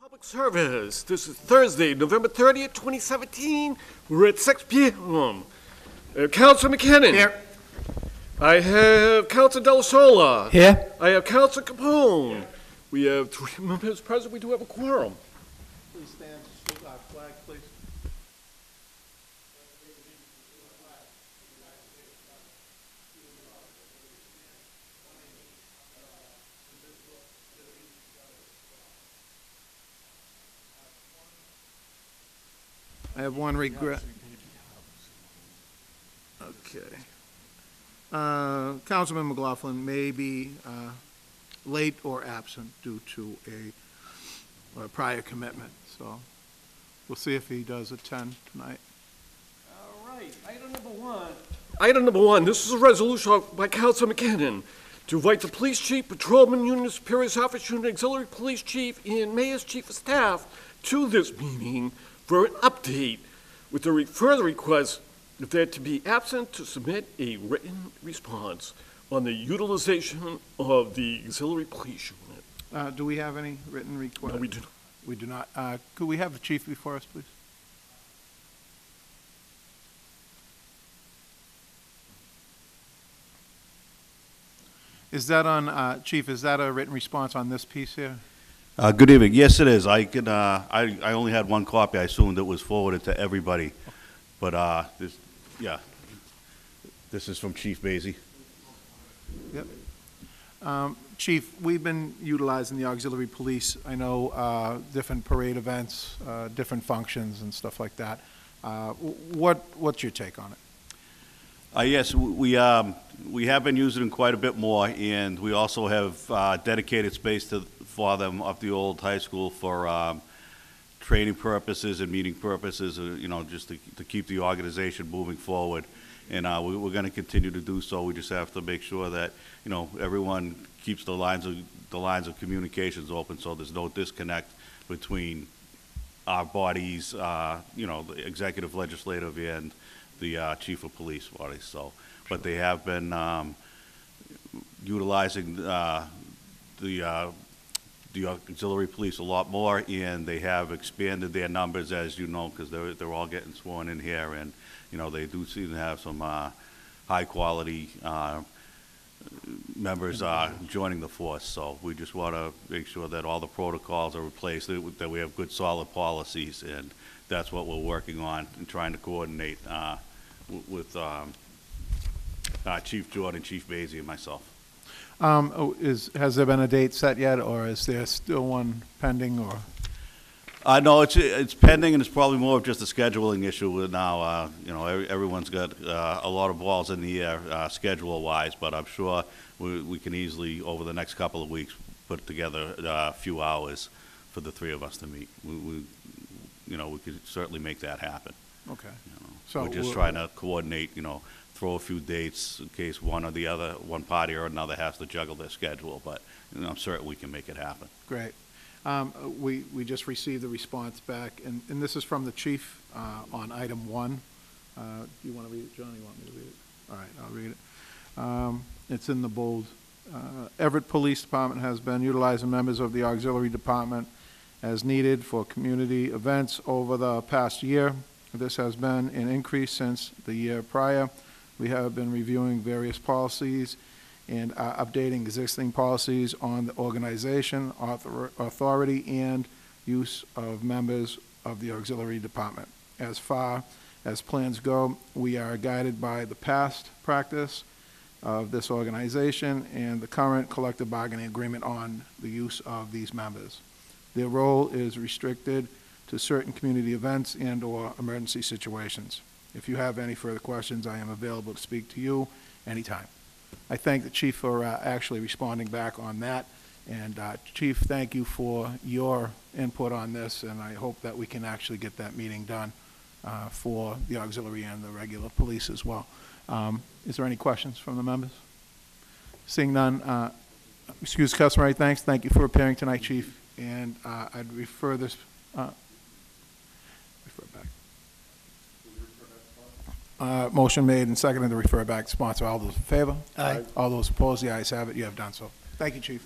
Public service. This is Thursday, November 30th, 2017. We're at 6 p.m. Councilor McKinnon. Here. I have Councilor Della Sola. Here. I have Councilor Capone. We have 3 members present. We do have a quorum. Please stand to salute our flag, please. I have one regret. Okay. Councilman McLaughlin may be late or absent due to a prior commitment, so we'll see if he does attend tonight. All right. Item number one. Item number one. This is a resolution by Councilor McKinnon to invite the police chief, patrolman unit, superior's office unit, auxiliary police chief, and mayor's chief of staff to this meeting for an update with the further request if they're to be absent to submit a written response on the utilization of the auxiliary police unit. Do we have any written requests? No, we do not. We do not. Could we have the chief before us, please? Is that on, Chief, is that a written response on this piece here? Good evening. Yes, it is. I only had one copy. I assumed it was forwarded to everybody. But this is from Chief Basie. Yep. Chief, we've been utilizing the auxiliary police. I know different parade events, different functions and stuff like that. What's your take on it? Yes, we have been using them quite a bit more, and we also have dedicated space for them up the old high school for training purposes and meeting purposes, just to keep the organization moving forward. And we're going to continue to do so. We just have to make sure that everyone keeps the lines of communications open, so there's no disconnect between our bodies, the executive, legislative, and the chief of police bodies. So, but they have been utilizing the auxiliary police a lot more, and they have expanded their numbers, as you know, because they're all getting sworn in here, and they do seem to have some high quality members joining the force. So we just want to make sure that all the protocols are in place, that we have good solid policies, and that's what we're working on and trying to coordinate with Chief Jordan, Chief Basie, and myself. Has there been a date set yet, or is there still one pending, or? No, it's pending, and it's probably more of just a scheduling issue now. Everyone's got a lot of balls in the air schedule-wise, but I'm sure we can easily, over the next couple of weeks, put together a few hours for the three of us to meet. We could certainly make that happen. Okay. So we're just trying to coordinate, throw a few dates in case one party or another has to juggle their schedule, but I'm certain we can make it happen. Great. We just received the response back, and this is from the chief on item 1. Do you want to read it, John? You want me to read it? All right, I'll read it. It's in the bold. Everett Police Department has been utilizing members of the auxiliary department as needed for community events over the past year. This has been an increase since the year prior. We have been reviewing various policies and updating existing policies on the organization, authority, and use of members of the auxiliary department. As far as plans go, we are guided by the past practice of this organization and the current collective bargaining agreement on the use of these members. Their role is restricted to certain community events and/or emergency situations. If you have any further questions, I am available to speak to you anytime. I thank the chief for actually responding back on that. And Chief, thank you for your input on this, and I hope that we can actually get that meeting done for the auxiliary and the regular police as well. Is there any questions from the members? Seeing none, excuse customary thanks. Thank you for appearing tonight, Chief. And I'd refer this, motion made and seconded to refer back to sponsor. All those in favor? Aye. All those opposed? The ayes have it. You have done so. Thank you, Chief.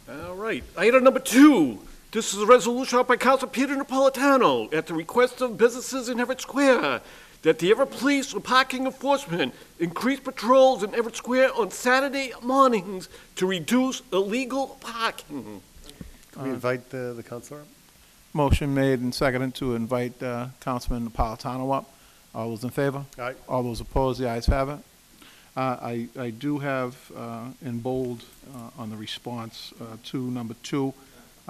All right. Item number 2 This is a resolution by Council Peter Napolitano at the request of businesses in Everett Square that the Everett Police and Parking Enforcement increase patrols in Everett Square on Saturday mornings to reduce illegal parking. Can we invite the counselor up? Motion made and seconded to invite Councilman Napolitano up. All those in favor? Aye. All those opposed? The ayes have it. I do have in bold on the response to number 2.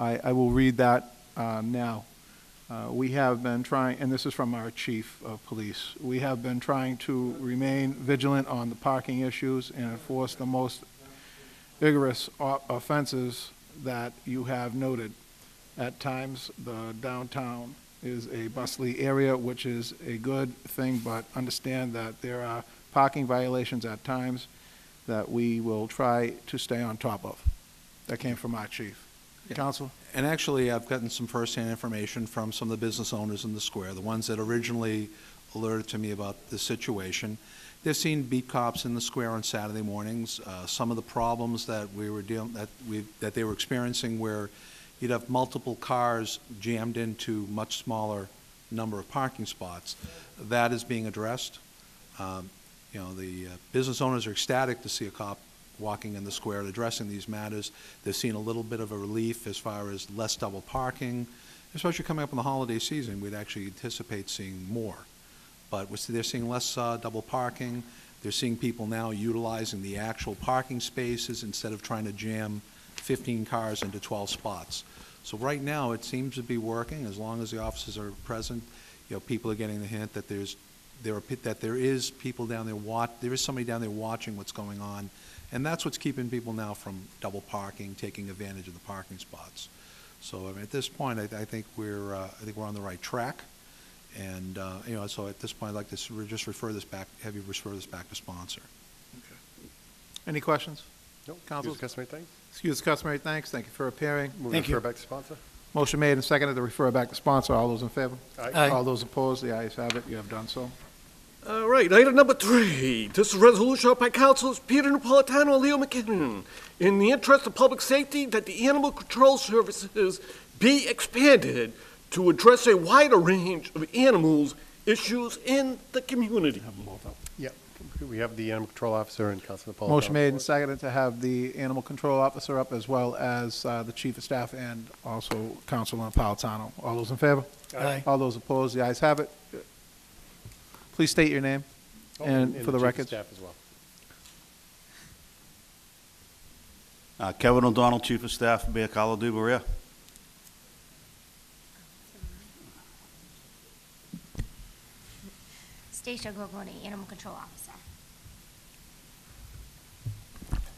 I will read that now. We have been trying, and this is from our chief of police, we have been trying to remain vigilant on the parking issues and enforce the most vigorous offenses that you have noted. At times, the downtown is a bustly area, which is a good thing, but understand that there are parking violations at times that we will try to stay on top of. That came from our chief. Counsel? And actually, I've gotten some firsthand information from some of the business owners in the square, the ones that originally alerted to me about this situation. They've seen beat cops in the square on Saturday mornings. Some of the problems that that they were experiencing, where you'd have multiple cars jammed into much smaller number of parking spots, that is being addressed. The business owners are ecstatic to see a cop walking in the square and addressing these matters. They've seen a little bit of a relief as far as less double parking, especially coming up in the holiday season. We'd actually anticipate seeing more. But they're seeing less double parking. They're seeing people now utilizing the actual parking spaces instead of trying to jam 15 cars into 12 spots. So right now, it seems to be working. As long as the officers are present, people are getting the hint that there is people down there there is somebody down there watching what's going on. And that's what's keeping people now from double parking, taking advantage of the parking spots. So I mean, at this point, I think we're on the right track. And so at this point, I'd like to just have you refer this back to sponsor. Any questions? No. Counsel? Excuse customary thanks. Excuse customary thanks. Thank you for appearing. Move to refer back to sponsor. Motion made and seconded to refer back to sponsor. All those in favor? Aye. All those opposed? The ayes have it. You have done so. All right, item number 3. This is a resolution by Councilors Peter Napolitano and Leo McKinnon. In the interest of public safety, that the Animal Control Services be expanded to address a wider range of animals issues in the community. Yeah. We have the animal control officer and Councilor Napolitano. Motion made and seconded to have the animal control officer up, as well as the chief of staff and also Councilor Napolitano. All those in favor? Aye. All those opposed? The ayes have it. Please state your name and for the chief of records. staff as well. Kevin O'Donnell, Chief of Staff, Mayor Carlo Di Maria. Stacia Gorgoni, Animal Control Officer.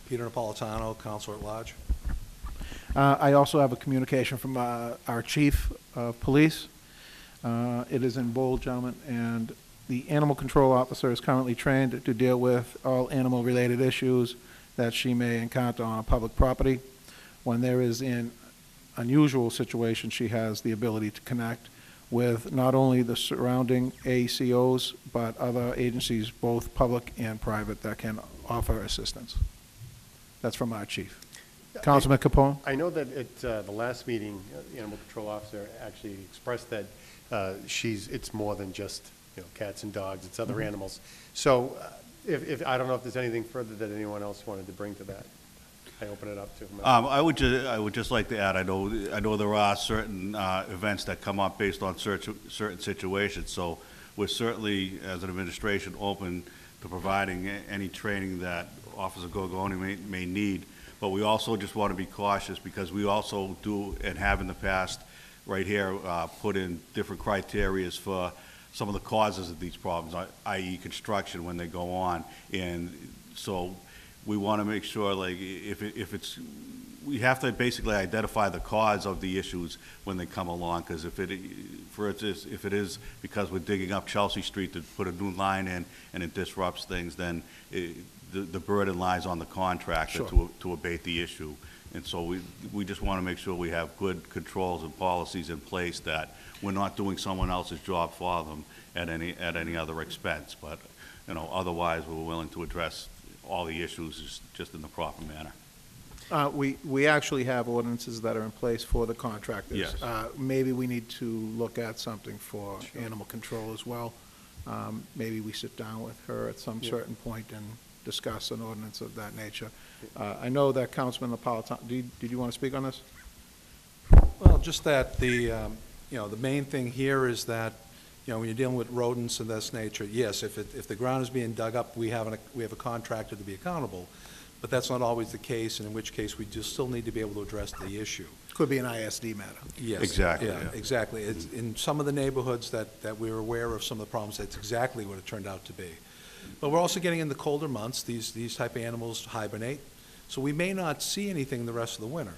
Peter Napolitano, Counselor at Large. I also have a communication from our chief of police. It is in bold, gentlemen, and the animal control officer is currently trained to deal with all animal-related issues that she may encounter on a public property. When there is an unusual situation, she has the ability to connect with not only the surrounding ACOs, but other agencies, both public and private, that can offer assistance. That's from our chief. Councilman Capone? I know that at the last meeting, the animal control officer actually expressed that it's more than just cats and dogs, it's other animals. So if I don't know if there's anything further that anyone else wanted to bring to that. I open it up to whomever. I would just like to add, I know there are certain events that come up based on certain situations, so we're certainly, as an administration, open to providing any training that Officer Gorgoni may need, but we also just want to be cautious, because we also do, and have in the past, right here, put in different criterias for some of the causes of these problems, i.e. construction when they go on, and so we want to make sure, like, we have to basically identify the cause of the issues when they come along, because if it is because we're digging up Chelsea Street to put a new line in and it disrupts things, then the burden lies on the contractor to abate the issue. And so we just want to make sure we have good controls and policies in place, that we're not doing someone else's job for them at any other expense. But otherwise, we're willing to address all the issues just in the proper manner. We actually have ordinances that are in place for the contractors. Yes. Maybe we need to look at something for animal control as well. Maybe we sit down with her at some certain point and discuss an ordinance of that nature. I know that Councilman Napolitano, did you want to speak on this? Well, just that the main thing here is that, when you're dealing with rodents of this nature, yes, if the ground is being dug up, we have a contractor to be accountable, but that's not always the case, and in which case we just still need to be able to address the issue. Could be an ISD matter. Yes. Exactly, Yeah, yeah. exactly. It's, in some of the neighborhoods that we're aware of some of the problems, that's exactly what it turned out to be. But we're also getting in the colder months, these type of animals hibernate, so we may not see anything the rest of the winter.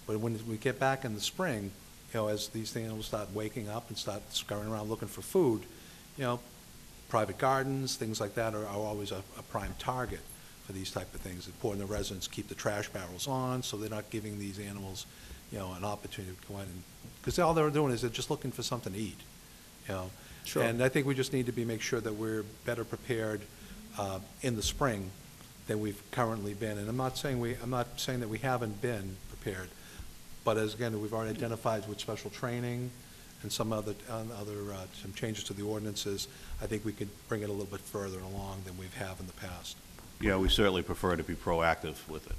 But when we get back in the spring, as these animals start waking up and start scurrying around looking for food, private gardens, things like that are always a prime target for these type of things. Important the residents keep the trash barrels on, so they're not giving these animals, an opportunity to go in and, because all they're doing is they're just looking for something to eat, Sure. And I think we just need to make sure that we're better prepared in the spring than we've currently been. And I'm not saying that we haven't been prepared, but as again, we've already identified with special training and some some changes to the ordinances, I think we could bring it a little bit further along than we've have in the past. Yeah, we certainly prefer to be proactive with it.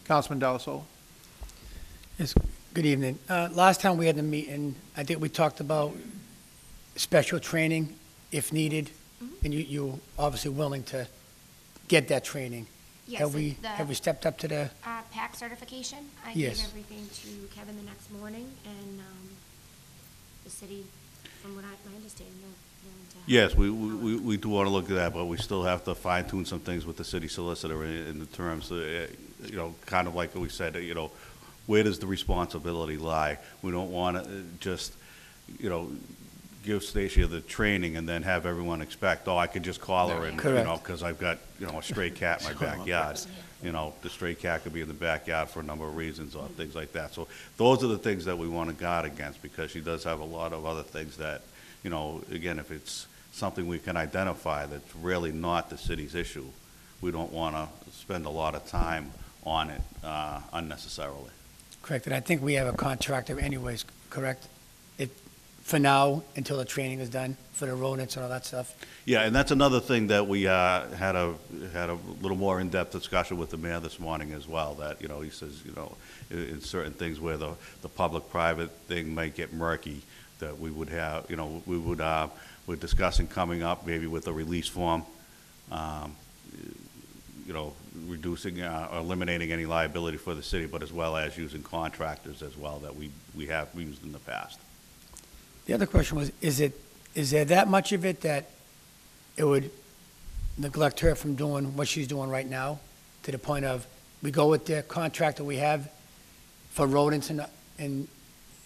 Councilman Delasola? Yes, good evening. Last time we had the meeting, I think we talked about special training if needed, and you're obviously willing to get that training. Yes, Have we stepped up to the, PAC certification. I Yes. gave everything to Kevin the next morning, and the city, from what my understanding, they're willing to help. Yes, we do want to look at that, but we still have to fine tune some things with the city solicitor in the terms, kind of like we said, where does the responsibility lie? We don't want to just, give Stacia the training and then have everyone expect, I could just call her and, Correct. because I've got, a stray cat in my backyard. The stray cat could be in the backyard for a number of reasons or things like that. So those are the things that we want to guard against, because she does have a lot of other things that, again, if it's something we can identify that's really not the city's issue, we don't want to spend a lot of time on it unnecessarily. correct, and I think we have a contractor anyways, correct? For now, until the training is done, for the rodents and all that stuff? Yeah, and that's another thing that we had a little more in-depth discussion with the mayor this morning as well, that, he says, in certain things where the public-private thing might get murky, that we would have, we're discussing coming up maybe with a release form, reducing or eliminating any liability for the city, but as well as using contractors as well that we have used in the past. The other question was, is there that much of it that it would neglect her from doing what she's doing right now, to the point of, we go with the contractor we have for rodents and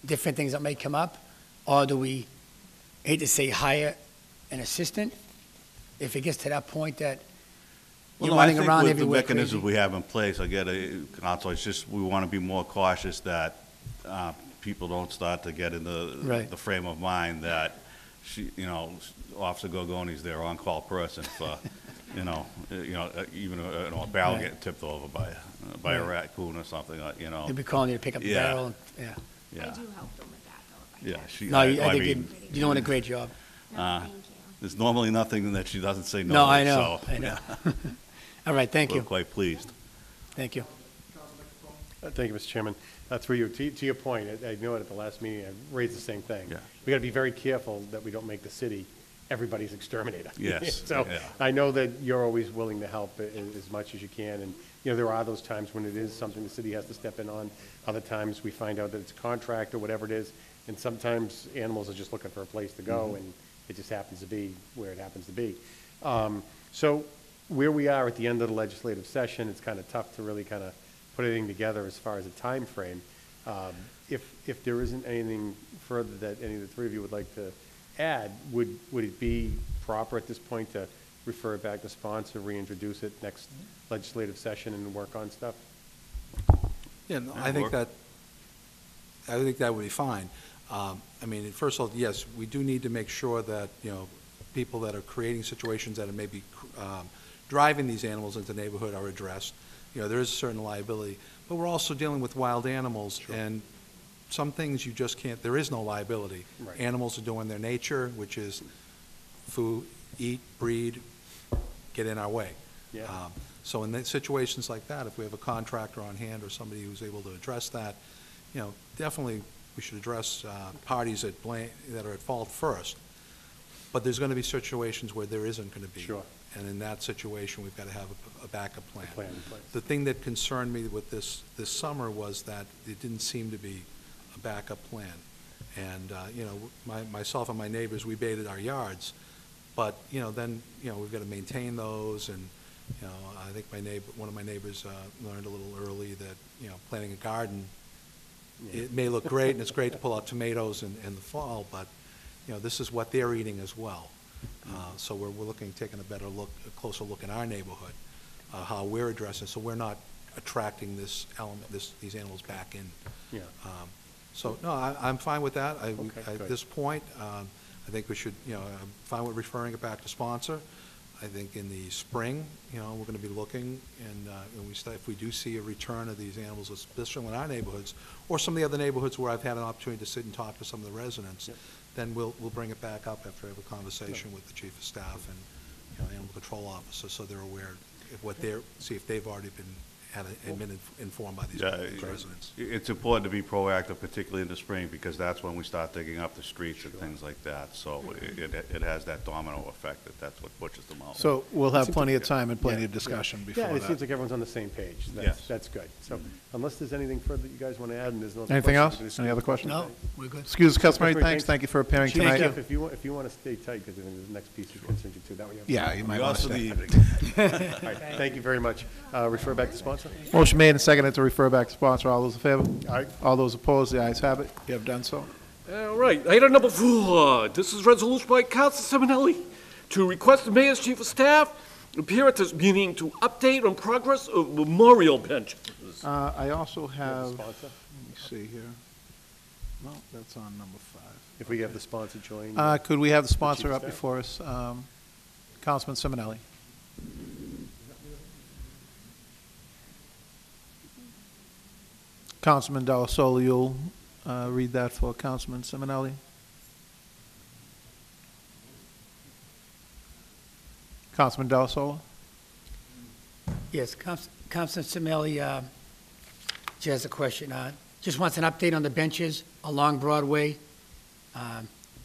different things that may come up? Or do we, hate to say, hire an assistant, if it gets to that point that you're running around everywhere With the crazy? mechanisms we have in place, I get it, Council, it's just, we want to be more cautious that people don't start to get in Right. the frame of mind that Officer Gorgoni's their on-call person for, even a barrel Right. getting tipped over by a raccoon or something, They'll be calling you to pick up the Yeah. barrel, and, yeah. I Yeah, do help them with that, though, if I yeah. can. No, I think mean, you're doing a great job. No, thank you. there's normally nothing that she doesn't say no No, to, I know, so, I know. All right, thank we're you, quite pleased. thank you. Thank you, Mr. Chairman. Through you, to your point, I know at the last meeting, I raised the same thing. Yeah. We got to be very careful that we don't make the city everybody's exterminator. Yes, So yeah. I know that you're always willing to help as much as you can, and, there are those times when it is something the city has to step in on. Other times, we find out that it's a contract or whatever it is, and sometimes animals are just looking for a place to go, and it just happens to be where it happens to be. So where we are at the end of the legislative session, it's kind of tough to really kind of put anything together as far as a time frame. If there isn't anything further that any of the three of you would like to add, would it be proper at this point to refer it back to sponsor, reintroduce it next legislative session and work on stuff? Yeah, no, Yeah, I think work. that would be fine. First of all, yes, we do need to make sure that, people that are creating situations that are maybe driving these animals into the neighborhood are addressed. You know, there is a certain liability, but we're also dealing with wild animals, and some things you just can't, there is no liability. Right. Animals are doing their nature, which is food, eat, breed, get in our way. Yeah. So in situations like that, if we have a contractor on hand or somebody who's able to address that, you know, definitely we should address parties that are at fault first. But there's going to be situations where there isn't going to be. Sure. And in that situation, we've got to have a backup plan. Plan in place. The thing that concerned me with this summer was that it didn't seem to be a backup plan. And, you know, myself and my neighbors, we baited our yards, but, you know, then, you know, we've got to maintain those, and, you know, I think one of my neighbors learned a little early that, you know, planting a garden, it may look great, and it's great to pull out tomatoes in the fall, but, you know, this is what they're eating as well. So we're taking a closer look in our neighborhood, how we're addressing, so we're not attracting this element, these animals back in. Yeah. So, no, I'm fine with that. Okay, At good. this point, I think we should, you know, I'm fine with referring it back to sponsor. I think in the spring, you know, we're going to be looking, and if we do see a return of these animals, especially in our neighborhoods, or some of the other neighborhoods where I've had an opportunity to sit and talk to some of the residents, Yep. then we'll bring it back up after I have a conversation with the chief of staff and, you know, animal control officer, so they're aware of see if they've already been informed by these Yeah, residents. It's important to be proactive, particularly in the spring, because that's when we start digging up the streets and things like that. So it has that domino effect, that's what pushes them out. So we'll have Seems plenty like- of time and plenty Yeah, of discussion Yeah, before and it seems that. like everyone's on the same page. Yes. That's good. So unless there's anything further that you guys want to add, and there's no other Anything else? questions, Any other questions? No, we're good. Excuse the customary Customary thanks. thanks. Thank you for appearing Thank tonight. you. Jeff, if you want to stay tight, because the next piece is contingent too, that way you have. Yeah, you might We want to also stay. need, All right, thank you very much. Refer back to sponsor? Motion made and seconded to refer back to sponsor. All those in favor? Aye. All those opposed? The ayes have it. You have done so. All right, item number 4, this is resolution by Council Simonelli to request the mayor's chief of staff appear at this meeting to update on progress of memorial benches. I also have, let Sponsor? me see here. No, that's on number 5. If we have the sponsor join. Could we have the sponsor chief up of staff? before us? Councilman Simonelli. Councilman Delasola, you'll read that for Councilman Simonelli. Councilman Delasola? Yes, Councilman Simelli, she has a question. Just wants an update on the benches along Broadway.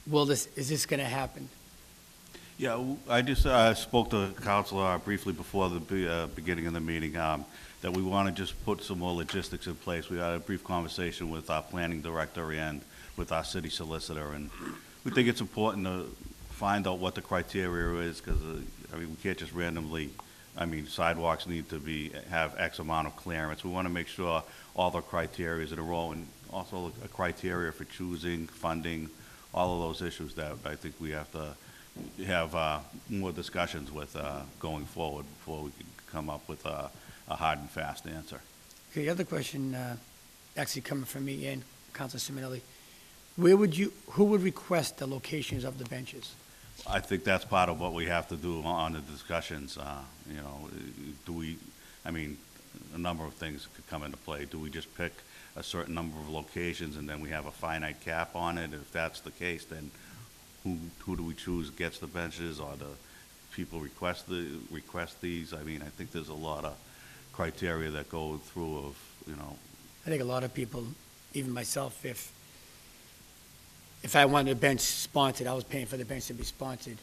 Is this going to happen? yeah, I just spoke to Council briefly before the beginning of the meeting, that we want to just put some more logistics in place. We had a brief conversation with our planning director and with our city solicitor, and we think it's important to find out what the criteria is, because, I mean, we can't just randomly, sidewalks need to have X amount of clearance. We want to make sure all the criteria is in a row, and also a criteria for choosing, funding, all of those issues that I think we have to have more discussions with going forward before we can come up with a hard and fast answer. Okay, the other question, actually coming from me and Councilman Simonelli, who would request the locations of the benches? I think that's part of what we have to do on the discussions. A number of things could come into play. Do we just pick a certain number of locations and then we have a finite cap on it? If that's the case, then who do we choose gets the benches, or do people request these? I think there's a lot of criteria that go through of, I think a lot of people, even myself, if I wanted a bench sponsored, I was paying for the bench to be sponsored,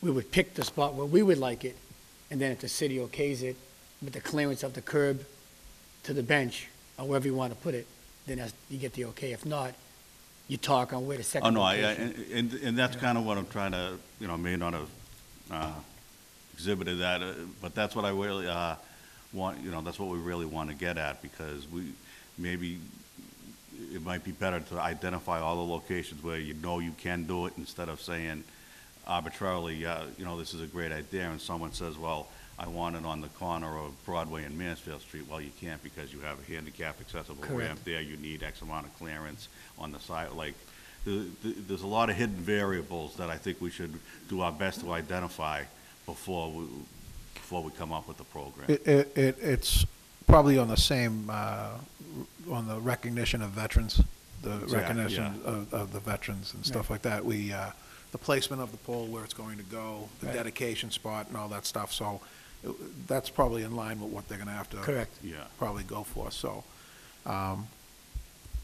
we would pick the spot where we would like it, and then if the city okays it, with the clearance of the curb to the bench, or wherever you want to put it, then you get the okay. If not, you talk on where the Oh, second no, location. and that's kind of what I'm trying to, may not have exhibited that, but that's what I really want, that's what we really want to get at, because it might be better to identify all the locations where you can do it, instead of saying arbitrarily, this is a great idea, and someone says, well, I want it on the corner of Broadway and Mansfield Street. Well, you can't, because you have a handicap accessible Correct. ramp there, you need X amount of clearance on the side, there's a lot of hidden variables that I think we should do our best to identify before before we come up with the program. It's probably on the same, on the recognition of veterans, the Exactly, recognition of the veterans and stuff like that. The placement of the pole, where it's going to go, the Right. dedication spot and all that stuff, so that's probably in line with what they're gonna have to. Correct. Yeah. Probably go for, so,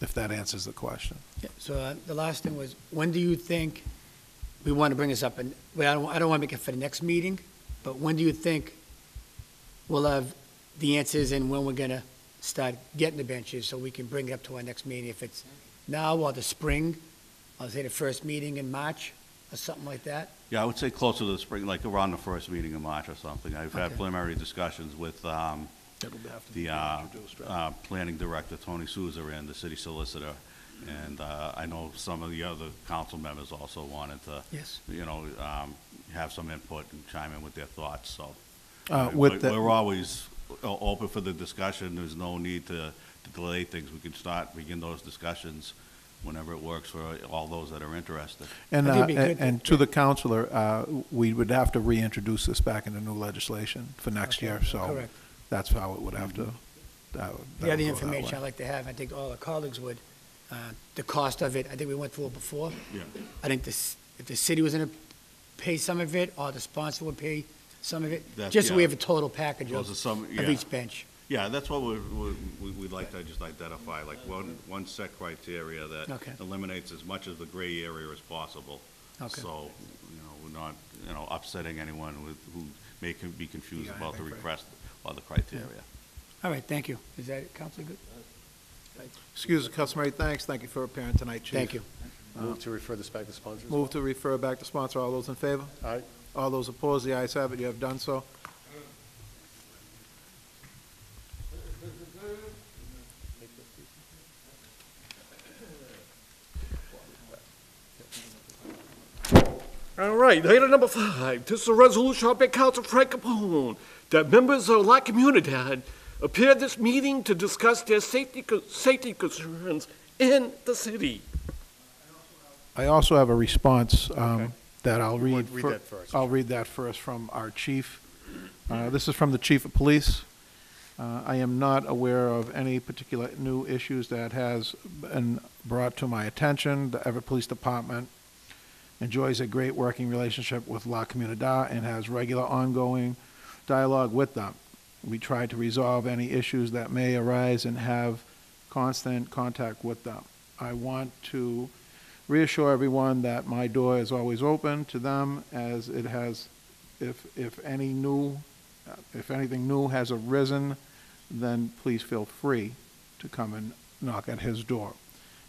if that answers the question. Yeah, so the last thing was, when do you think, we want to bring this up, and, well, I don't want to make it for the next meeting, but when do you think we'll have the answers and when we're going to start getting the benches so we can bring it up to our next meeting? If it's now or the spring, I'll say the first meeting in March or something like that? Yeah, I would say closer to the spring, like around the first meeting in March or something. I've had Okay. preliminary discussions with That'll have to be the introduced, right? planning director, Tony Souza, and the city solicitor. And I know some of the other council members also wanted to, Yes. have some input and chime in with their thoughts, so. With the- We're always open for the discussion. There's no need to delay things. We can begin those discussions whenever it works for all those that are interested. And, I think it'd be good and to the counselor, we would have to reintroduce this back into new legislation for next Okay, year, so correct. that's how it would have to, that would The other go that information way. I'd like to have, I think all the colleagues would, the cost of it, I think we went through it before. Yeah. I think if the city was going to pay some of it, or the sponsor would pay some of it, That's- just so we yeah. have a total package Those are some, of yeah. each bench. Yeah, that's what we'd like to just identify, like one set criteria that Okay. eliminates as much of the gray area as possible. Okay. So, we're not, upsetting anyone who may be confused Yeah, I about the think right. request or the criteria. All right, thank you. Is that it, Counselor Good? Excuse the customary thanks. Thank you for appearing tonight, Chief. Thank you. Move to refer this back to sponsors? Move to refer back to sponsor. All those in favor? Aye. All those opposed? The ayes have it. You have done so. All right, item number 5. This is a resolution by Council Frank Capone that members of La Comunidad appear at this meeting to discuss their safety concerns in the city. I also have a response that I'll read. Read that first. I'll read that first from our chief. This is from the chief of police. I am not aware of any particular new issues that has been brought to my attention. The Everett Police Department enjoys a great working relationship with La Comunidad and has regular ongoing dialogue with them. We try to resolve any issues that may arise and have constant contact with them. I want to reassure everyone that my door is always open to them, as it has, if anything new has arisen, then please feel free to come and knock at his door.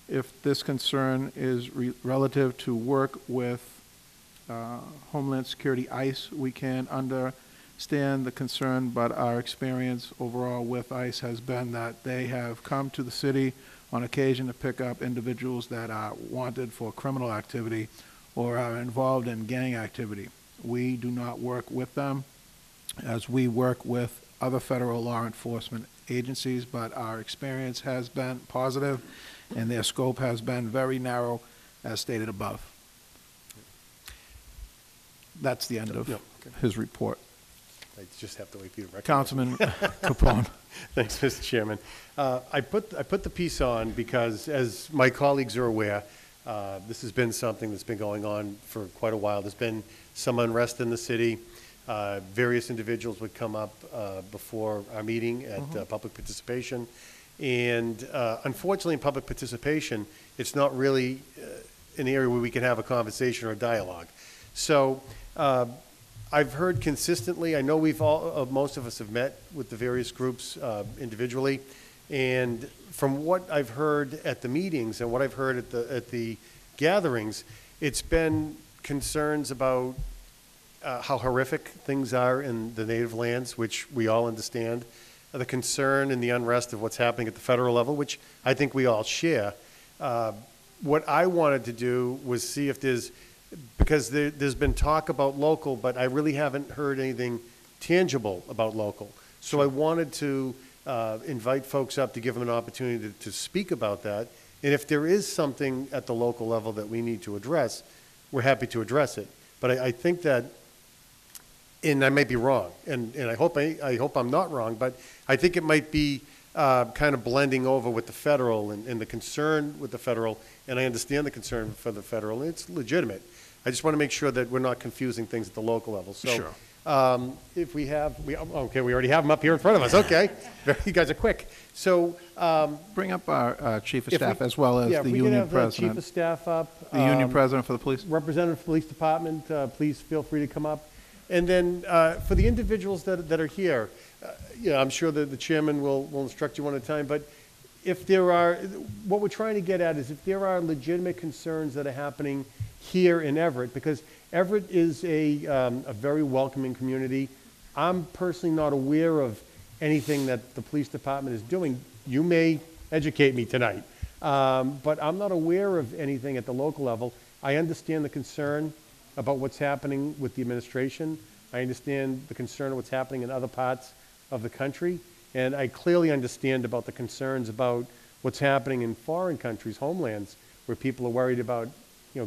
If this concern is relative to work with Homeland Security ICE, we can understand the concern, but our experience overall with ICE has been that they have come to the city on occasion to pick up individuals that are wanted for criminal activity or are involved in gang activity. We do not work with them, as we work with other federal law enforcement agencies, but our experience has been positive and their scope has been very narrow, as stated above. That's the end of Yep, okay. his report. I just have to wait for you to recognize. Councilman Capone. Thanks, Mr. Chairman. I put the piece on because, as my colleagues are aware, this has been something that's been going on for quite a while. There's been some unrest in the city. Various individuals would come up before our meeting at public participation. And unfortunately, in public participation, it's not really an area where we can have a conversation or a dialogue. So I've heard consistently, I know most of us have met with the various groups individually, and from what I've heard at the meetings and what I've heard at the gatherings, it's been concerns about how horrific things are in the native lands, which we all understand, the concern and the unrest of what's happening at the federal level, which I think we all share. What I wanted to do was see if because there's been talk about local, but I really haven't heard anything tangible about local. So I wanted to invite folks up to give them an opportunity to speak about that. And if there is something at the local level that we need to address, we're happy to address it. But I think that and I might be wrong, and I hope I'm not wrong, but I think it might be kind of blending over with the federal and the concern with the federal, and I understand the concern for the federal, and it's legitimate. I just want to make sure that we're not confusing things at the local level. So, Sure. If we already have them up here in front of us. Okay, you guys are quick. So, Bring up our chief of if we- staff as well as yeah, if the we can union have the chief president. of staff up. The union president for the police? Representative of Police Department, please feel free to come up. And then for the individuals that are here, I'm sure that the chairman will instruct you one at a time, but if there are, what we're trying to get at is if there are legitimate concerns that are happening here in Everett, because Everett is a very welcoming community. I'm personally not aware of anything that the police department is doing. You may educate me tonight, but I'm not aware of anything at the local level. I understand the concern about what's happening with the administration. I understand the concern of what's happening in other parts of the country, and I clearly understand about the concerns about what's happening in foreign countries, homelands, where people are worried about,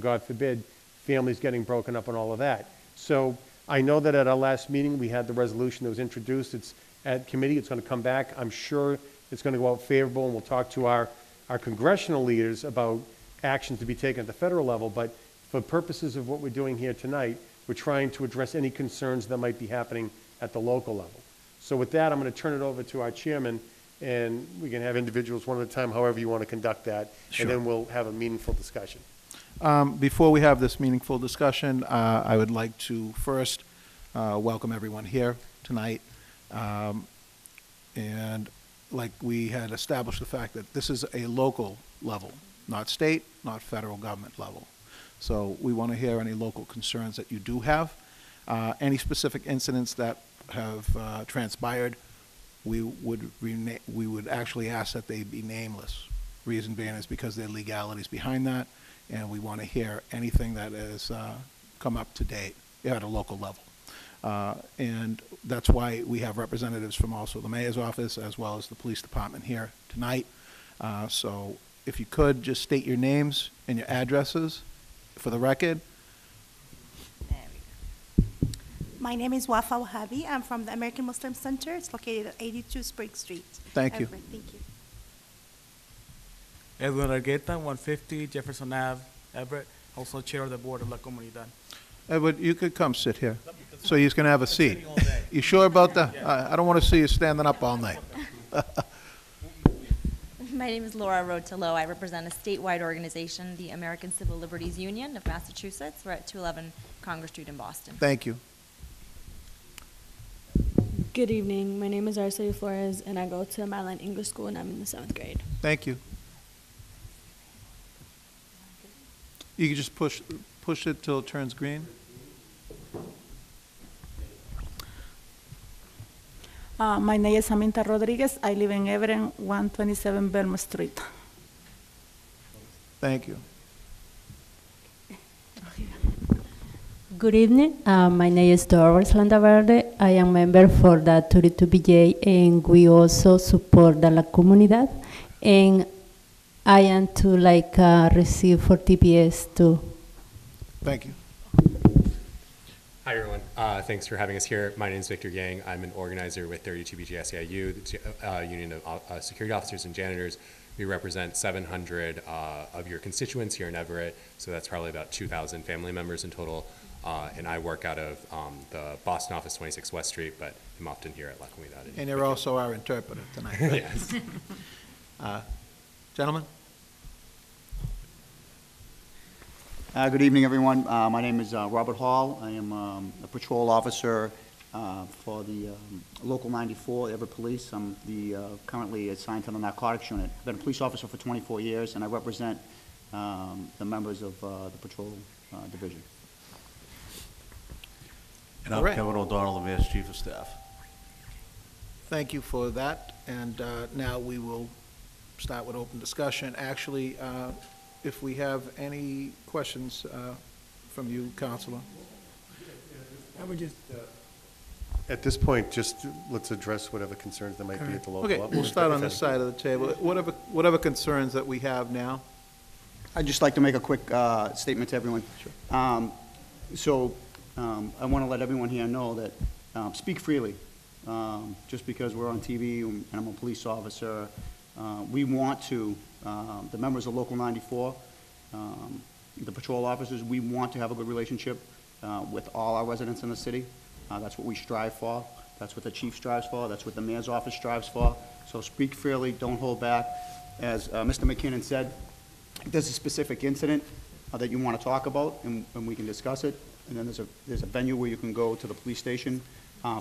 God forbid, families getting broken up and all of that. So I know that at our last meeting, we had the resolution that was introduced. It's at committee. It's going to come back. I'm sure it's going to go out favorable, and we'll talk to our congressional leaders about actions to be taken at the federal level. But for purposes of what we're doing here tonight, we're trying to address any concerns that might be happening at the local level. So with that, I'm going to turn it over to our chairman, and we can have individuals one at a time, however you want to conduct that, Sure. and then we'll have a meaningful discussion. Before we have this meaningful discussion, I would like to first welcome everyone here tonight. And like we had established the fact that this is a local level, not state, not federal government level. So we want to hear any local concerns that you do have. Any specific incidents that have transpired, we would actually ask that they be nameless. Reason being is because there are legalities behind that, and we want to hear anything that has come up to date at a local level. And that's why we have representatives from also the mayor's office as well as the police department here tonight. So if you could, just state your names and your addresses for the record. My name is Wafa Wahabi. I'm from the American Muslim Center. It's located at 82 Spring Street. Thank you. Everett. Thank you. Edwin Argueta, 150 Jefferson Ave, Everett, also chair of the board of La Comunidad. Edward, you could come sit here, so you can have a seat. You sure about that? I don't want to see you standing up all night. My name is Laura Rotillo. I represent a statewide organization, the American Civil Liberties Union of Massachusetts. We're at 211 Congress Street in Boston. Thank you. Good evening. My name is Arcelia Flores, and I go to Madeline English School, and I'm in the 7th grade. Thank you. You can just push it till it turns green. My name is Aminta Rodriguez. I live in Everett, 127 Belmont Street. Thank you. Good evening. My name is Doris Landaverde. I am member for the 32BJ, and we also support the La Comunidad. And I am to receive for TPS too. Thank you. Hi, everyone. Thanks for having us here. My name is Victor Yang. I'm an organizer with 32BJ SEIU, the Union of Security Officers and Janitors. We represent 700 of your constituents here in Everett, so that's probably about 2,000 family members in total. And I work out of the Boston office, 26 West Street, but I'm often here at La Comunidad. And you're also our interpreter tonight. Yes. Gentlemen? Good evening, everyone. My name is Robert Hall. I am a patrol officer for the Local 94 Everett Police. I'm currently assigned to the narcotics unit. I've been a police officer for 24 years, and I represent the members of the patrol division. And I'm Kevin O'Donnell, the Mayor's Chief of Staff. Thank you for that. And now we will start with open discussion. Actually, if we have any questions from you, Counselor. I would just, At this point, just let's address whatever concerns there might be at the local level. Okay, we'll start on this side of the table. Whatever concerns that we have now. I'd just like to make a quick statement to everyone. So I want to let everyone here know that, speak freely. Just because we're on TV and I'm a police officer, we want to, the members of Local 94, the patrol officers, we want to have a good relationship with all our residents in the city. That's what we strive for. That's what the chief strives for. That's what the mayor's office strives for. So speak freely, don't hold back. As Mr. McKinnon said, if there's a specific incident that you want to talk about, and we can discuss it, and then there's a venue where you can go to the police station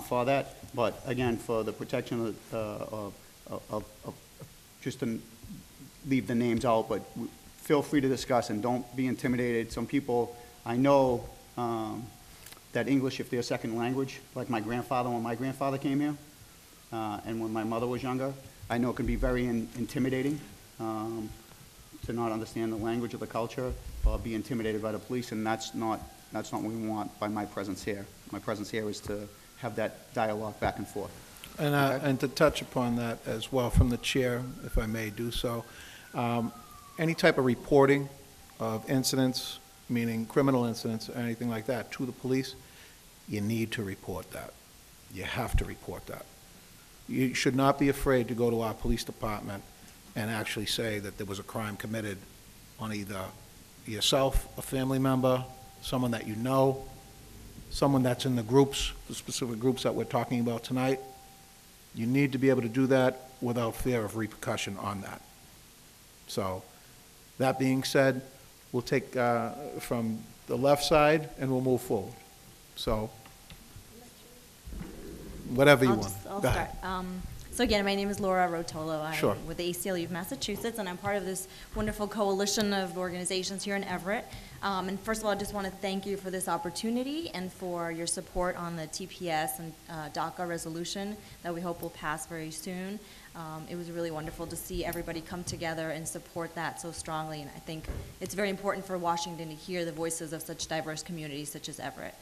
for that. But again, for the protection of just to leave the names out, but feel free to discuss and don't be intimidated. Some people, I know that English, if they're second language, like my grandfather, when my grandfather came here, and when my mother was younger, I know it can be very intimidating to not understand the language of the culture or be intimidated by the police, and that's not what we want by my presence here. My presence here is to have that dialogue back and forth. And, and to touch upon that as well from the chair, if I may do so, any type of reporting of incidents, meaning criminal incidents or anything like that, to the police, you need to report that. You have to report that. You should not be afraid to go to our police department and actually say that there was a crime committed on either yourself, a family member, someone that you know, someone that's in the groups, the specific groups that we're talking about tonight. You need to be able to do that without fear of repercussion on that. So, that being said, we'll take from the left side and we'll move forward. So, whatever you want. I'll Go start. ahead. So again, my name is Laura Rotolo. Sure. I'm with the ACLU of Massachusetts, and I'm part of this wonderful coalition of organizations here in Everett. And first of all, I just want to thank you for this opportunity and for your support on the TPS and DACA resolution that we hope will pass very soon. It was really wonderful to see everybody come together and support that so strongly, and I think it's very important for Washington to hear the voices of such diverse communities such as Everett.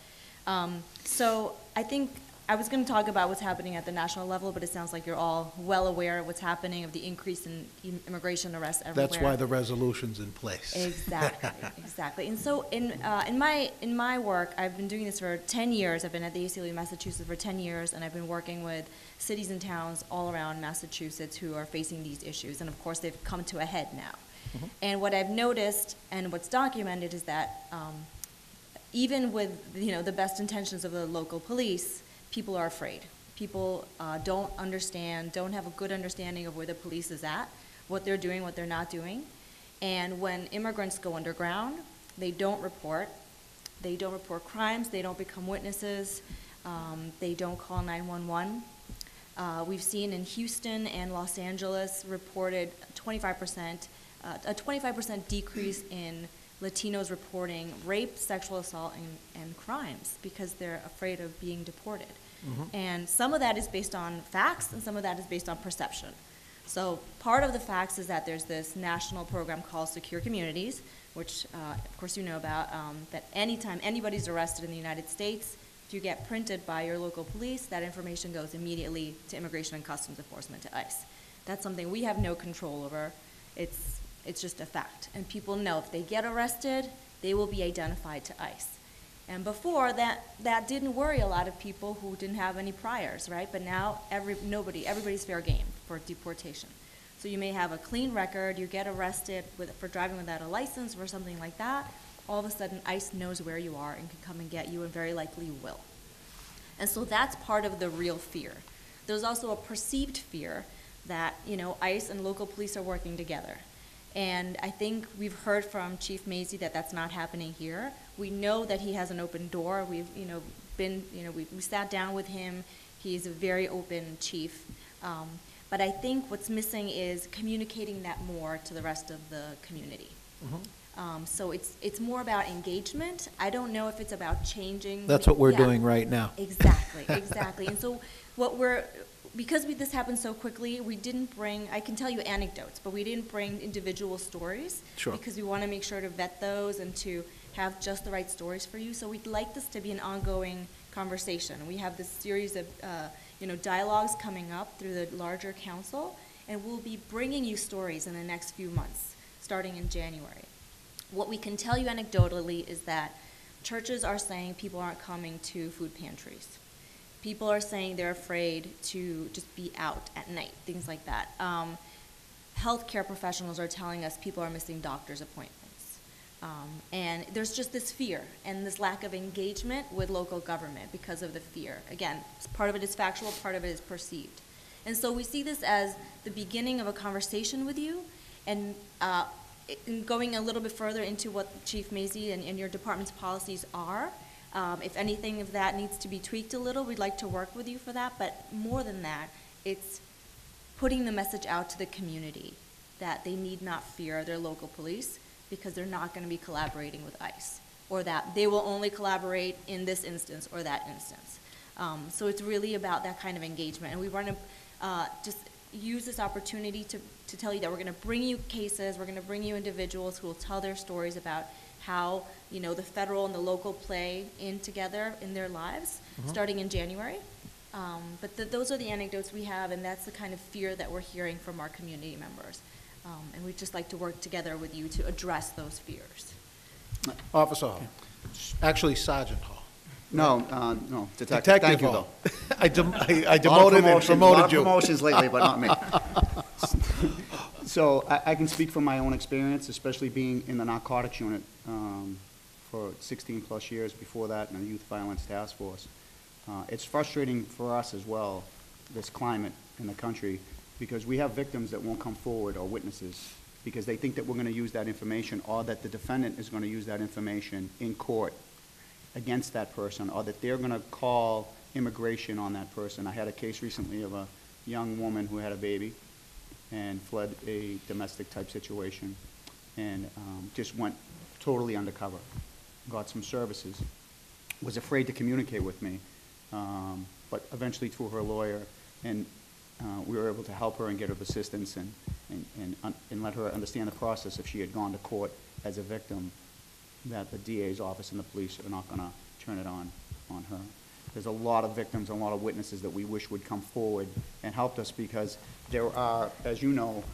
So I think I was going to talk about what's happening at the national level, but it sounds like you're all well aware of what's happening, of the increase in immigration arrests everywhere. That's why the resolution's in place. Exactly, exactly. And so in my work, I've been doing this for 10 years. I've been at the ACLU of Massachusetts for 10 years, and I've been working with cities and towns all around Massachusetts who are facing these issues. And of course, they've come to a head now. Mm-hmm. And what I've noticed and what's documented is that even with the best intentions of the local police, people are afraid. People don't understand, don't have a good understanding of where the police is at, what they're doing, what they're not doing. And when immigrants go underground, they don't report. They don't report crimes. They don't become witnesses. They don't call 911. We've seen in Houston and Los Angeles reported a 25% decrease in Latinos reporting rape, sexual assault, and crimes because they're afraid of being deported. Mm-hmm. And some of that is based on facts, and some of that is based on perception. So part of the facts is that there's this national program called Secure Communities, which, of course, you know about, that anytime anybody's arrested in the United States, if you get printed by your local police, that information goes immediately to Immigration and Customs Enforcement, to ICE. That's something we have no control over. It's just a fact. And people know if they get arrested, they will be identified to ICE. And before, that didn't worry a lot of people who didn't have any priors, right? But now everybody's fair game for deportation. So you may have a clean record, you get arrested for driving without a license or something like that, all of a sudden ICE knows where you are and can come and get you, and very likely will. And so that's part of the real fear. There's also a perceived fear that, ICE and local police are working together. And I think we've heard from Chief Mazie that that's not happening here. We know that he has an open door. We've, we sat down with him. He's a very open chief. But I think what's missing is communicating that more to the rest of the community. Mm-hmm. So it's more about engagement. I don't know if it's about changing. That's what we're doing right now. Exactly, exactly. And so because this happened so quickly, we didn't bring, I can tell you anecdotes, but we didn't bring individual stories. Sure. Because we want to make sure to vet those and to have just the right stories for you. So we'd like this to be an ongoing conversation. We have this series of dialogues coming up through the larger council, and we'll be bringing you stories in the next few months, starting in January. What we can tell you anecdotally is that churches are saying people aren't coming to food pantries. People are saying they're afraid to just be out at night, things like that. Healthcare professionals are telling us people are missing doctor's appointments. And there's just this fear and this lack of engagement with local government because of the fear. Again, part of it is factual, part of it is perceived. And so we see this as the beginning of a conversation with you, and in going a little bit further into what Chief Mazie and your department's policies are. If anything of that needs to be tweaked a little, we'd like to work with you for that. But more than that, it's putting the message out to the community that they need not fear their local police because they're not going to be collaborating with ICE, or that they will only collaborate in this instance or that instance. So it's really about that kind of engagement. And we want to just use this opportunity to tell you that we're going to bring you cases, we're going to bring you individuals who will tell their stories about how, you know, the federal and the local play in together in their lives, starting in January. But those are the anecdotes we have, and that's the kind of fear that we're hearing from our community members. And we'd just like to work together with you to address those fears. Officer Hall. Actually, Sergeant Hall. No, no, Detective. Thank you, Hall. though. I demoted and A lot promoted of you. promotions lately, but not me. So I can speak from my own experience, especially being in the narcotics unit for 16-plus years before that in the Youth Violence Task Force. It's frustrating for us as well, this climate in the country, because we have victims that won't come forward, or witnesses, because they think that we're going to use that information, or that the defendant is going to use that information in court against that person, or that they're going to call immigration on that person. I had a case recently of a young woman who had a baby and fled a domestic type situation, and just went totally undercover, got some services, was afraid to communicate with me, but eventually through her lawyer, and we were able to help her and get her assistance and let her understand the process if she had gone to court as a victim, that the DA's office and the police are not going to turn it on her. There's a lot of victims and a lot of witnesses that we wish would come forward and help us, because there are, as you know,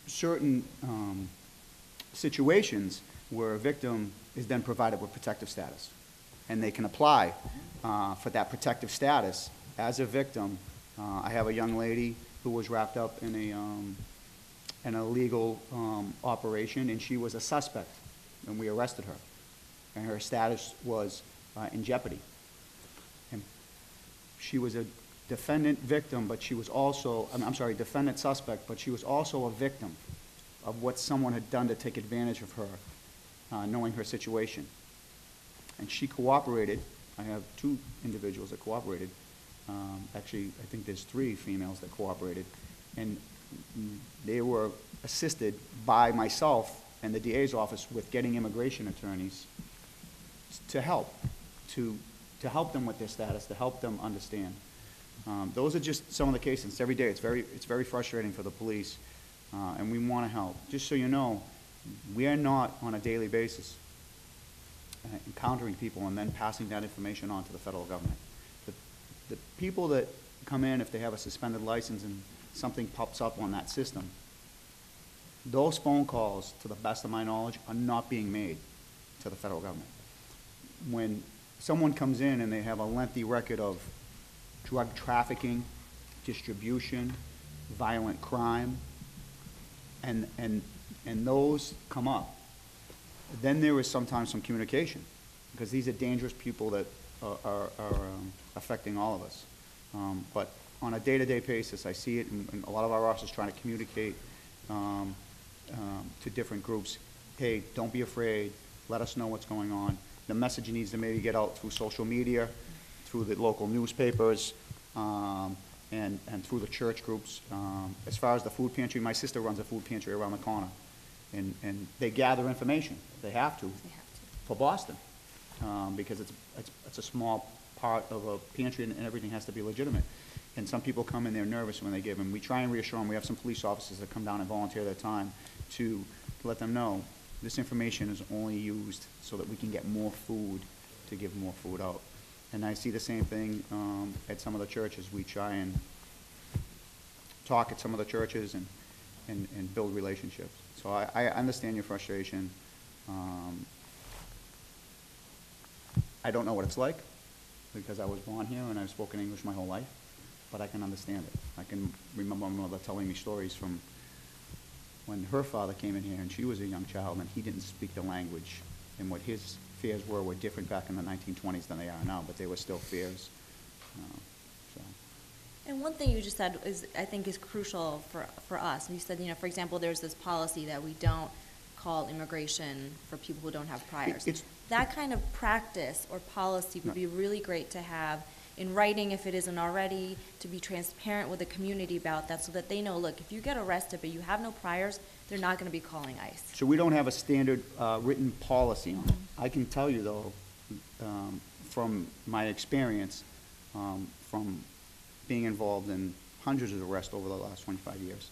certain situations where a victim is then provided with protective status, and they can apply for that protective status as a victim. I have a young lady who was wrapped up in an illegal operation, and she was a suspect, and we arrested her, and her status was in jeopardy. And she was a defendant victim, but she was also, defendant suspect, but she was also a victim of what someone had done to take advantage of her, knowing her situation. And she cooperated. I have 2 individuals that cooperated. Actually, I think there's 3 females that cooperated. And they were assisted by myself and the DA's office with getting immigration attorneys to help them with their status, to help them understand. Those are just some of the cases. Every day, it's very frustrating for the police, and we want to help. Just so you know, we are not on a daily basis encountering people and then passing that information on to the federal government. The people that come in, if they have a suspended license and something pops up on that system, those phone calls, to the best of my knowledge, are not being made to the federal government. When someone comes in and they have a lengthy record of drug trafficking, distribution, violent crime, and those come up, then there is sometimes some communication, because these are dangerous people that are affecting all of us. But on a day-to-day basis, I see it, and a lot of our officers trying to communicate to different groups. Hey, don't be afraid. Let us know what's going on. The message needs to maybe get out through social media, through the local newspapers, and through the church groups. As far as the food pantry, my sister runs a food pantry around the corner, and they gather information. They have to for Boston, because it's a small part of a pantry, and everything has to be legitimate. And some people come in, they're nervous when they give them. We try and reassure them. We have some police officers that come down and volunteer their time to let them know this information is only used so that we can get more food, to give more food out. And I see the same thing at some of the churches. We try and talk at some of the churches and build relationships. So I understand your frustration. I don't know what it's like, because I was born here and I've spoken English my whole life, but I can understand it. I can remember my mother telling me stories from when her father came in here and she was a young child and he didn't speak the language, and what his fears were different back in the 1920s than they are now, but they were still fears. So. And one thing you just said is, I think, is crucial for us. You said, for example, there's this policy that we don't call immigration for people who don't have priors. That kind of practice or policy would be really great to have in writing if it isn't already, to be transparent with the community about that so that they know, look, if you get arrested but you have no priors, they're not going to be calling ICE. So we don't have a standard written policy on it. I can tell you, though, from my experience, from being involved in hundreds of arrests over the last 25 years,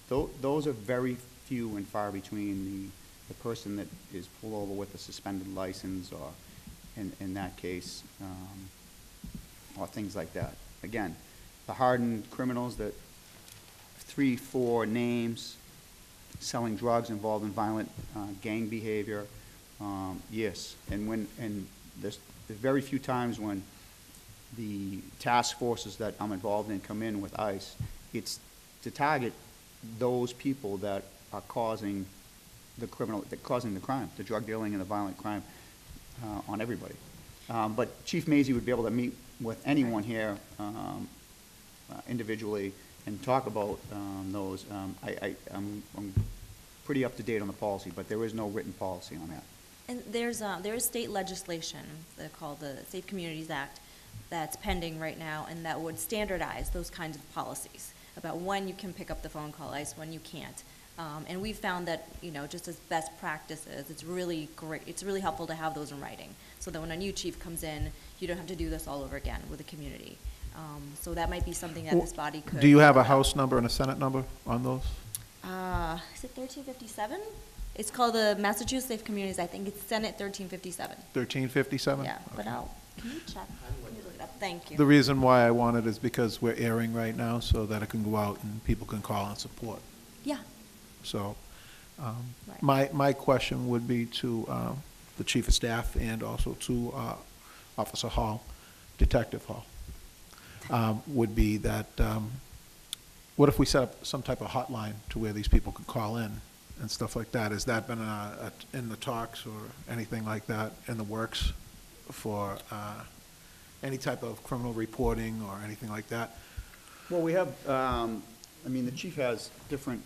those are very few and far between the person that is pulled over with a suspended license, or in that case, or things like that. Again, the hardened criminals that 3, 4 names, selling drugs, involved in violent gang behavior, yes. And there's very few times when the task forces that I'm involved in come in with ICE, it's to target those people that are causing the crime, the drug dealing and the violent crime on everybody. But Chief Mazie would be able to meet with anyone here individually and talk about those. I'm pretty up to date on the policy, but there is no written policy on that. And there is state legislation called the Safe Communities Act that's pending right now, and that would standardize those kinds of policies about when you can pick up the phone, call ICE, when you can't. And we've found that, just as best practices, it's really great. It's really helpful to have those in writing, so that when a new chief comes in, you don't have to do this all over again with the community. So that might be something that this body could. Do you have a House number and a Senate number on those? Is it 1357? It's called the Massachusetts Safe Communities. I think it's Senate 1357. 1357? Yeah, but can you check? Let me look it up. Thank you. The reason why I want it is because we're airing right now, so that it can go out and people can call and support. Yeah. So, Right. my question would be to the Chief of Staff and also to Officer Hall, Detective Hall, would be that, what if we set up some type of hotline to where these people could call in and stuff like that? Has that been in the talks or anything like that in the works for any type of criminal reporting or anything like that? Well, we have, the chief has different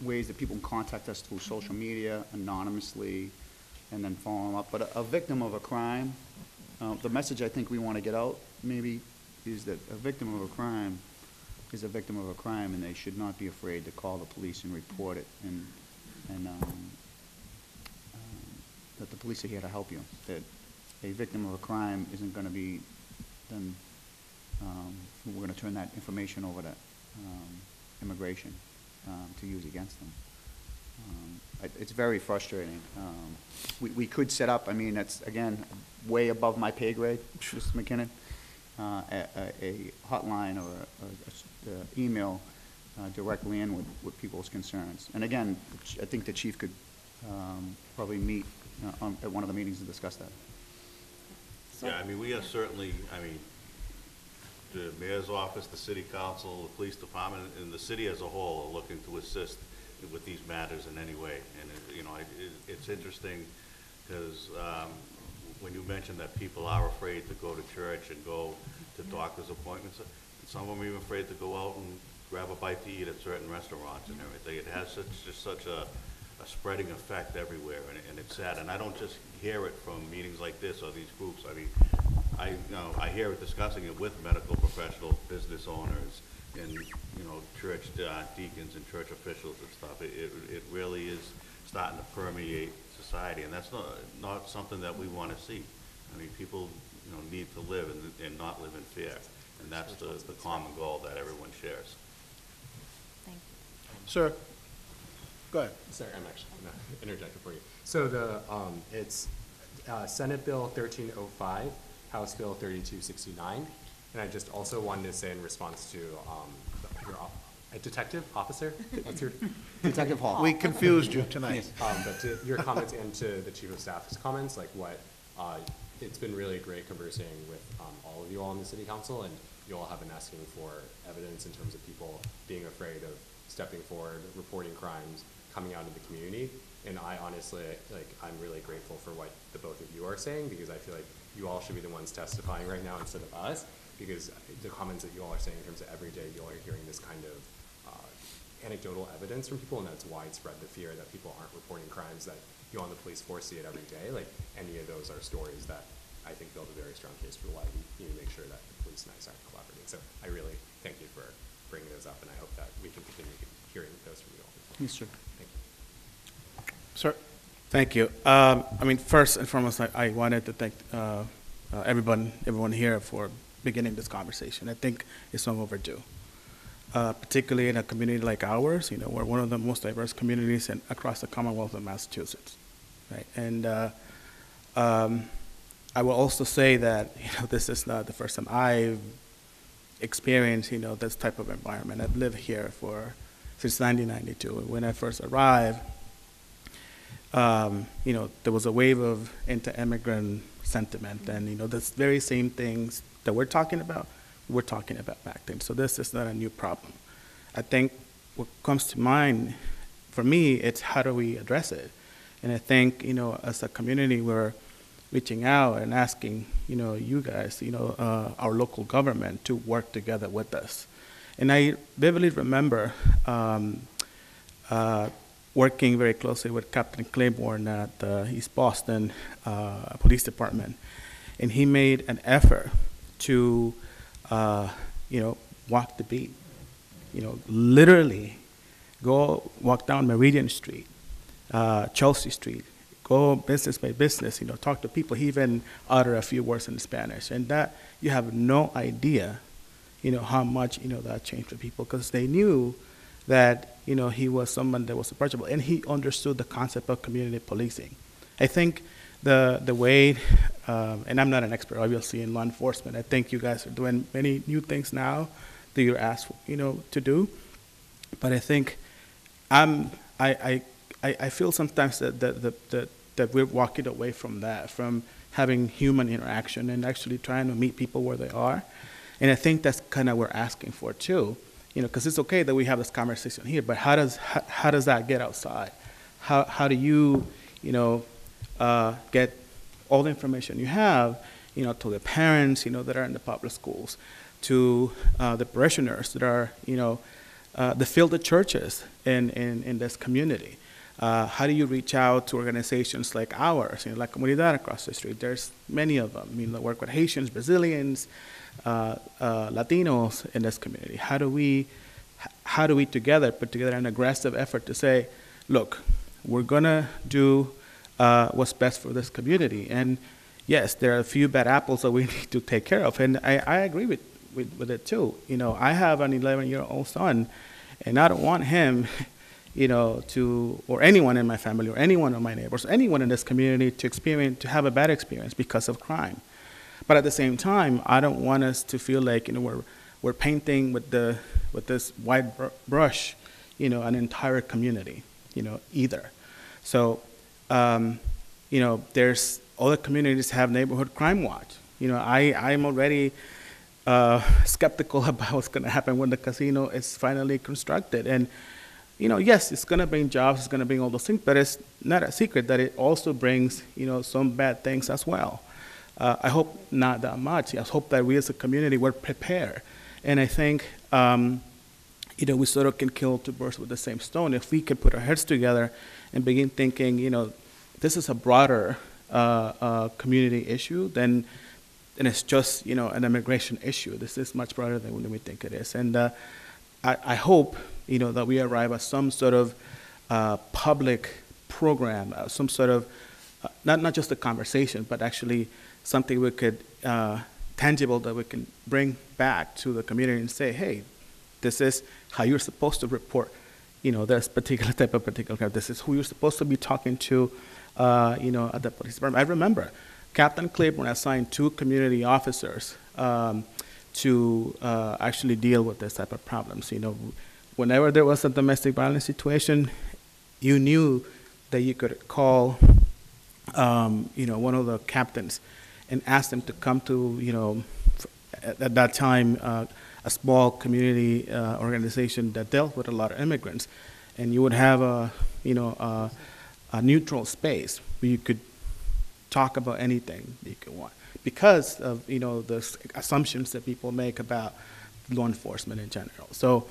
ways that people can contact us through social media, anonymously, and then follow them up. But a victim of a crime, the message I think we want to get out, maybe, is that a victim of a crime is a victim of a crime, and they should not be afraid to call the police and report it, and that the police are here to help you. That a victim of a crime isn't going to be, then we're going to turn that information over to immigration to use against them. It's very frustrating. We could set up, that's, again, way above my pay grade, Mr. McKinnon, a hotline or a email directly in with people's concerns. And again, I think the chief could probably meet at one of the meetings to discuss that. Yeah, we are certainly, the mayor's office, the city council, the police department, and the city as a whole are looking to assist with these matters in any way. And it's interesting because when you mentioned that people are afraid to go to church and go to doctor's appointments, some of them are even afraid to go out and grab a bite to eat at certain restaurants and everything. It has such a spreading effect everywhere, and it's sad. And I don't just hear it from meetings like this or these groups. I hear it discussing it with medical professionals, business owners, and church deacons and church officials and stuff. It really is starting to permeate society, and that's not something that we want to see. People need to live and not live in fear, and that's the common goal that everyone shares. Thank you. Sir, go ahead. Sorry, I'm actually going to interject it for you. So it's Senate Bill 1305, House Bill 3269, and I just also wanted to say in response to A detective officer? What's your? Detective Hall. We confused you tonight. But to your comments and to the chief of staff's comments, like it's been really great conversing with all of you all in the city council, and you all have been asking for evidence in terms of people being afraid of stepping forward, reporting crimes, coming out in the community. And I honestly, I'm really grateful for what the both of you are saying, because I feel like you all should be the ones testifying right now instead of us, because the comments that you all are saying in terms of every day, you all are hearing this kind of anecdotal evidence from people, and that's widespread, the fear that people aren't reporting crimes, that you all in the police force see it every day. Like, any of those are stories that I think build a very strong case for why we need to make sure that the police and ICE are collaborating. So I really thank you for bringing those up, and I hope that we can continue hearing those from you all. Yes, sir. Thank you. Sir? Thank you. I mean, first and foremost, I wanted to thank everyone here for beginning this conversation. I think it's long overdue. Particularly in a community like ours, we're one of the most diverse communities across the Commonwealth of Massachusetts, right? And I will also say that, this is not the first time I've experienced, this type of environment. I've lived here since 1992. When I first arrived, there was a wave of anti-immigrant sentiment, and, the very same things that we're talking about back then. So this is not a new problem. I think what comes to mind for me, it's how do we address it? And I think, as a community, we're reaching out and asking, you guys, our local government to work together with us. And I vividly remember working very closely with Captain Claiborne at the East Boston Police Department. And he made an effort to walk the beat, literally go walk down Meridian Street, Chelsea Street, go business by business, talk to people. He even uttered a few words in Spanish. And that, you have no idea, how much, that changed for people, because they knew that, he was someone that was approachable, and he understood the concept of community policing. I think the way, and I'm not an expert, obviously, in law enforcement. I think you guys are doing many new things now that you're asked, to do. But I think I feel sometimes that we're walking away from that, from having human interaction and actually trying to meet people where they are. And I think that's kind of what we're asking for too, because it's okay that we have this conversation here, but how does that get outside? How do you, get all the information you have, to the parents, that are in the public schools, to the parishioners that are, that fill the churches in this community. How do you reach out to organizations like ours, like Comunidad across the street? There's many of them, that work with Haitians, Brazilians, Latinos in this community. How do we together put together an aggressive effort to say, look, we're gonna do what's best for this community? And yes, there are a few bad apples that we need to take care of, and I agree with it too. I have an 11-year-old son, and I don't want him, or anyone in my family, or anyone of my neighbors, anyone in this community to have a bad experience because of crime. But at the same time, I don't want us to feel like, we're painting with this wide brush, an entire community, either. So, there's other communities have neighborhood crime watch. I'm already skeptical about what's going to happen when the casino is finally constructed. And, yes, it's going to bring jobs, it's going to bring all those things, but it's not a secret that it also brings, some bad things as well. I hope not that much. I hope that we as a community, we're prepared. And I think, we sort of can kill two birds with the same stone. If we can put our heads together and begin thinking, this is a broader community issue, then it's just, an immigration issue. This is much broader than we think it is. And I hope, that we arrive at some sort of public program, some sort of, not just a conversation, but actually something we could, tangible that we can bring back to the community and say, hey, this is how you're supposed to report, this particular type of particular crime. This is who you're supposed to be talking to, at the police department. I remember Captain Claiborne assigned 2 community officers to actually deal with this type of problems. whenever there was a domestic violence situation, you knew that you could call, one of the captains and ask them to come to, at that time, a small community organization that dealt with a lot of immigrants. And you would have a neutral space where you could talk about anything you could want because of, the assumptions that people make about law enforcement in general. So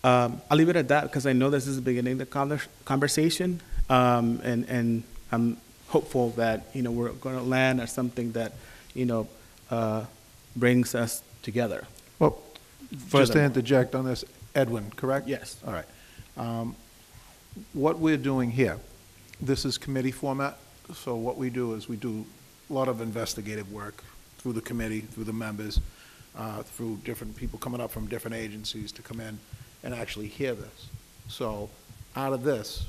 I'll leave it at that because I know this is the beginning of the conversation, and I'm hopeful that, we're going to land at something that, brings us together. Well, just to interject on this, Edwin, correct? Yes. All right. What we're doing here, this is committee format, so what we do is we do a lot of investigative work through the committee, through the members, through different people coming up from different agencies to come in and actually hear this. So out of this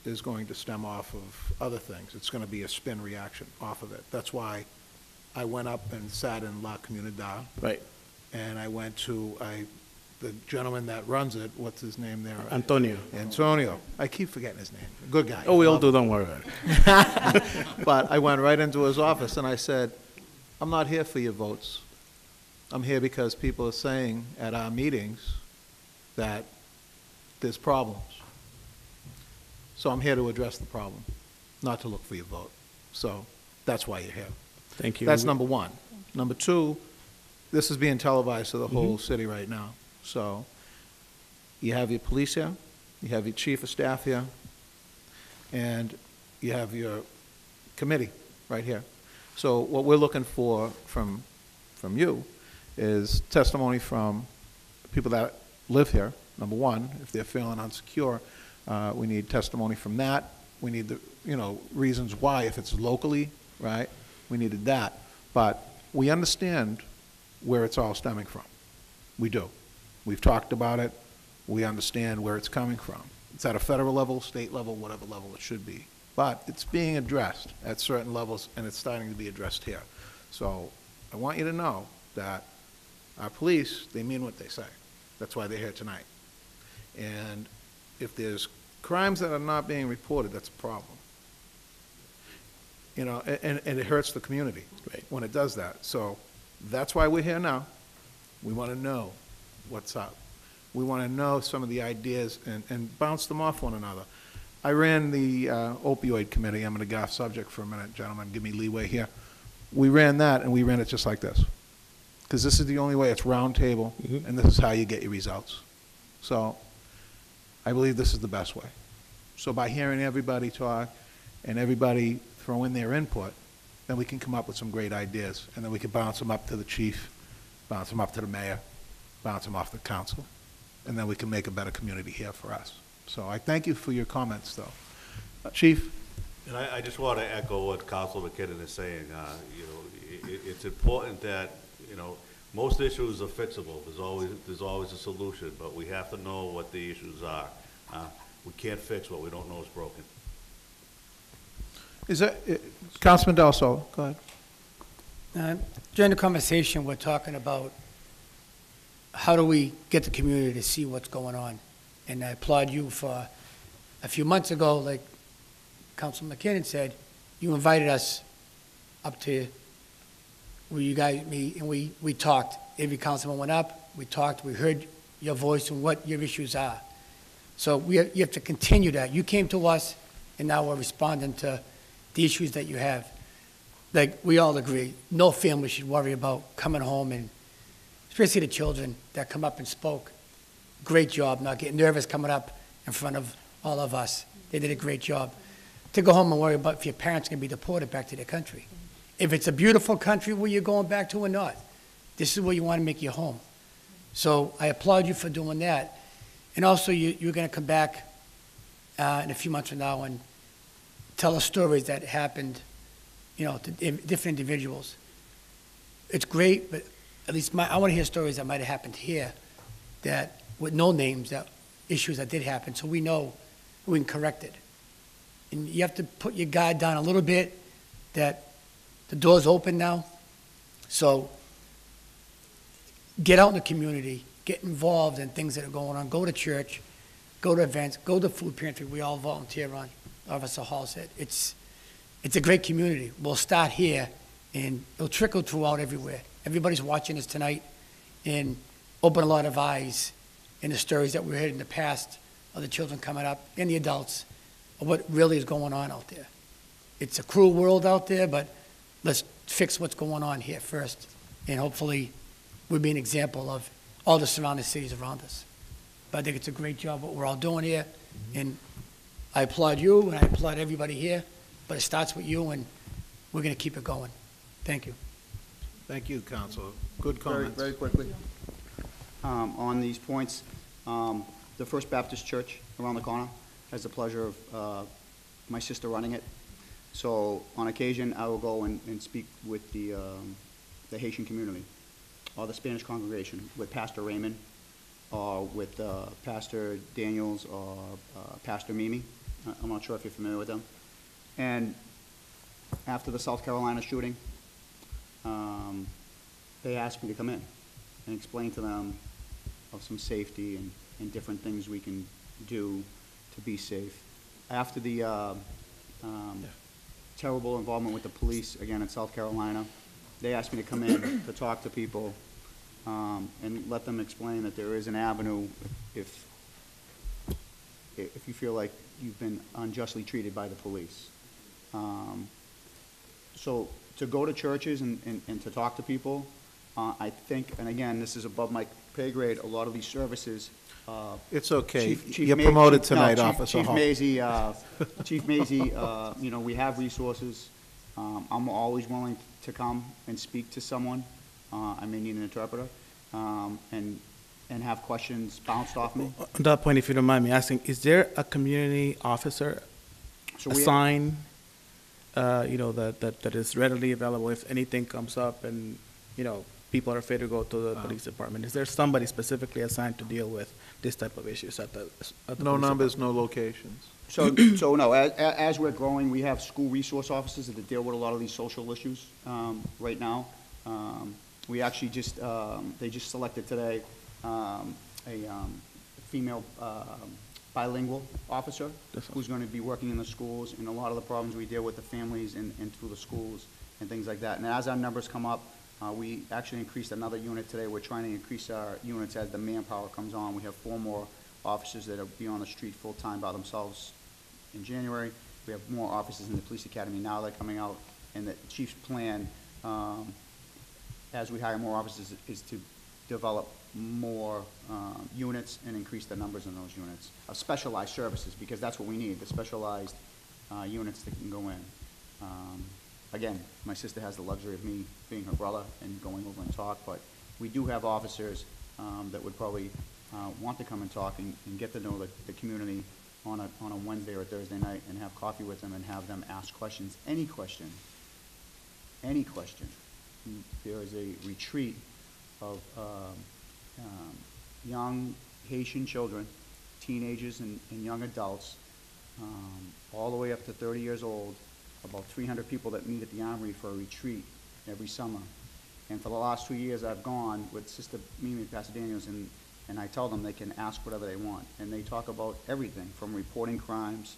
is going to stem off of other things. It's going to be a spin reaction off of it. That's why I went up and sat in La Comunidad. Right. And I went to the gentleman that runs it, what's his name there? Antonio. Antonio. I keep forgetting his name. Good guy. Oh, we all do, don't worry about it. But I went right into his office and I said, I'm not here for your votes. I'm here because people are saying at our meetings that there's problems. So I'm here to address the problem, not to look for your vote. So that's why you're here. Thank you. That's number one. Number two, this is being televised to the whole city right now. So you have your police here, you have your chief of staff here, and you have your committee right here. So what we're looking for from you is testimony from people that live here, number one. If they're feeling insecure, we need testimony from that. We need the, reasons why. If it's locally, right, we needed that. But we understand where it's all stemming from. We do. We've talked about it. We understand where it's coming from. It's at a federal level, state level, whatever level it should be. But it's being addressed at certain levels, and it's starting to be addressed here. So I want you to know that our police, they mean what they say. That's why they're here tonight. And if there's crimes that are not being reported, that's a problem. And it hurts the community when it does that. So that's why we're here now. We want to know what's up. We want to know some of the ideas and bounce them off one another. I ran the opioid committee. I'm going to get off subject for a minute, gentlemen. Give me leeway here. We ran that, and we ran it just like this. Because this is the only way. It's round table, and this is how you get your results. So I believe this is the best way. So by hearing everybody talk and everybody throw in their input, then we can come up with some great ideas, and then we can bounce them up to the chief, bounce them up to the mayor, bounce them off the council, and then we can make a better community here for us. So I thank you for your comments, though. Chief? And I just want to echo what Councilor McKinnon is saying. It's important that, most issues are fixable. There's always a solution, but we have to know what the issues are. We can't fix what we don't know is broken. Is that, Councilman Del Sol, go ahead. During the conversation, we're talking about how do we get the community to see what's going on. And I applaud you for, a few months ago, like Councilman McKinnon said, you invited us up to where you guys meet, and we talked. Every councilman went up, we talked, we heard your voice and what your issues are. So you have to continue that. You came to us, and now we're responding to the issues that you have. Like, we all agree, no family should worry about coming home, and especially the children that come up and spoke. Great job, not getting nervous coming up in front of all of us. They did a great job. To go home and worry about if your parents are going to be deported back to their country. If it's a beautiful country where you're going back to or not, this is where you want to make your home. So I applaud you for doing that. And also, you're going to come back in a few months from now and tell us stories that happened, to different individuals. It's great, but at least I want to hear stories that might have happened here, that with no names, that issues that did happen, so we know we can correct it. And you have to put your guard down a little bit, that the door's open now. So get out in the community get involved in things that are going on. Go to church, go to events, go to food pantry. We all volunteer on Officer Hall said. It's a great community. We'll start here, and it'll trickle throughout everywhere. Everybody's watching us tonight, and open a lot of eyes in the stories that we heard in the past of the children coming up and the adults of what really is going on out there. It's a cruel world out there, but let's fix what's going on here first, and hopefully we'll be an example of all the surrounding cities around us. But I think it's a great job what we're all doing here, and I applaud you, and I applaud everybody here, but it starts with you, and we're going to keep it going. Thank you. Thank you, Counselor. Good Very, comments. very quickly, on these points, the First Baptist Church around the corner has the pleasure of my sister running it. So on occasion, I will go and speak with the Haitian community or the Spanish congregation with Pastor Raymond or with Pastor Daniels or Pastor Mimi. I'm not sure if you're familiar with them. And after the South Carolina shooting, they asked me to come in and explain to them of some safety and different things we can do to be safe. After the terrible involvement with the police, again, in South Carolina, they asked me to come in to talk to people and let them explain that there is an avenue if you feel like you've been unjustly treated by the police. So to go to churches and to talk to people, I think, and again, this is above my pay grade, a lot of these services. It's okay. You're promoted tonight, Officer Chief Hall. Chief Mazie, you know, we have resources. I'm always willing to come and speak to someone. I may need an interpreter, and have questions bounced off me. On that point, if you don't mind me asking, is there a community officer assigned, that is readily available if anything comes up and, people are afraid to go to the police department? Is there somebody specifically assigned to deal with this type of issues at the No police numbers, no locations. So no, as we're growing, we have school resource officers that deal with a lot of these social issues right now. We actually they just selected today a female bilingual officer who's going to be working in the schools, and a lot of the problems we deal with the families and through the schools and things like that. And as our numbers come up, we actually increased another unit today. We're trying to increase our units as the manpower comes on. We have 4 more officers that will be on the street full-time by themselves in January. We have more officers in the police academy now that are coming out, and the chief's plan, as we hire more officers, is to develop more units and increase the numbers in those units of specialized services, because that's what we need, the specialized units that can go in. Again, my sister has the luxury of me being her brother and going over and talk, but we do have officers that would probably want to come and talk and get to know the community on a Wednesday or a Thursday night and have coffee with them and have them ask questions, any question. There is a retreat of young Haitian children, teenagers and young adults, all the way up to 30 years old, about 300 people that meet at the Armory for a retreat every summer. And for the last 2 years, I've gone with Sister Mimi and Pastor Daniels, and I tell them they can ask whatever they want. And they talk about everything from reporting crimes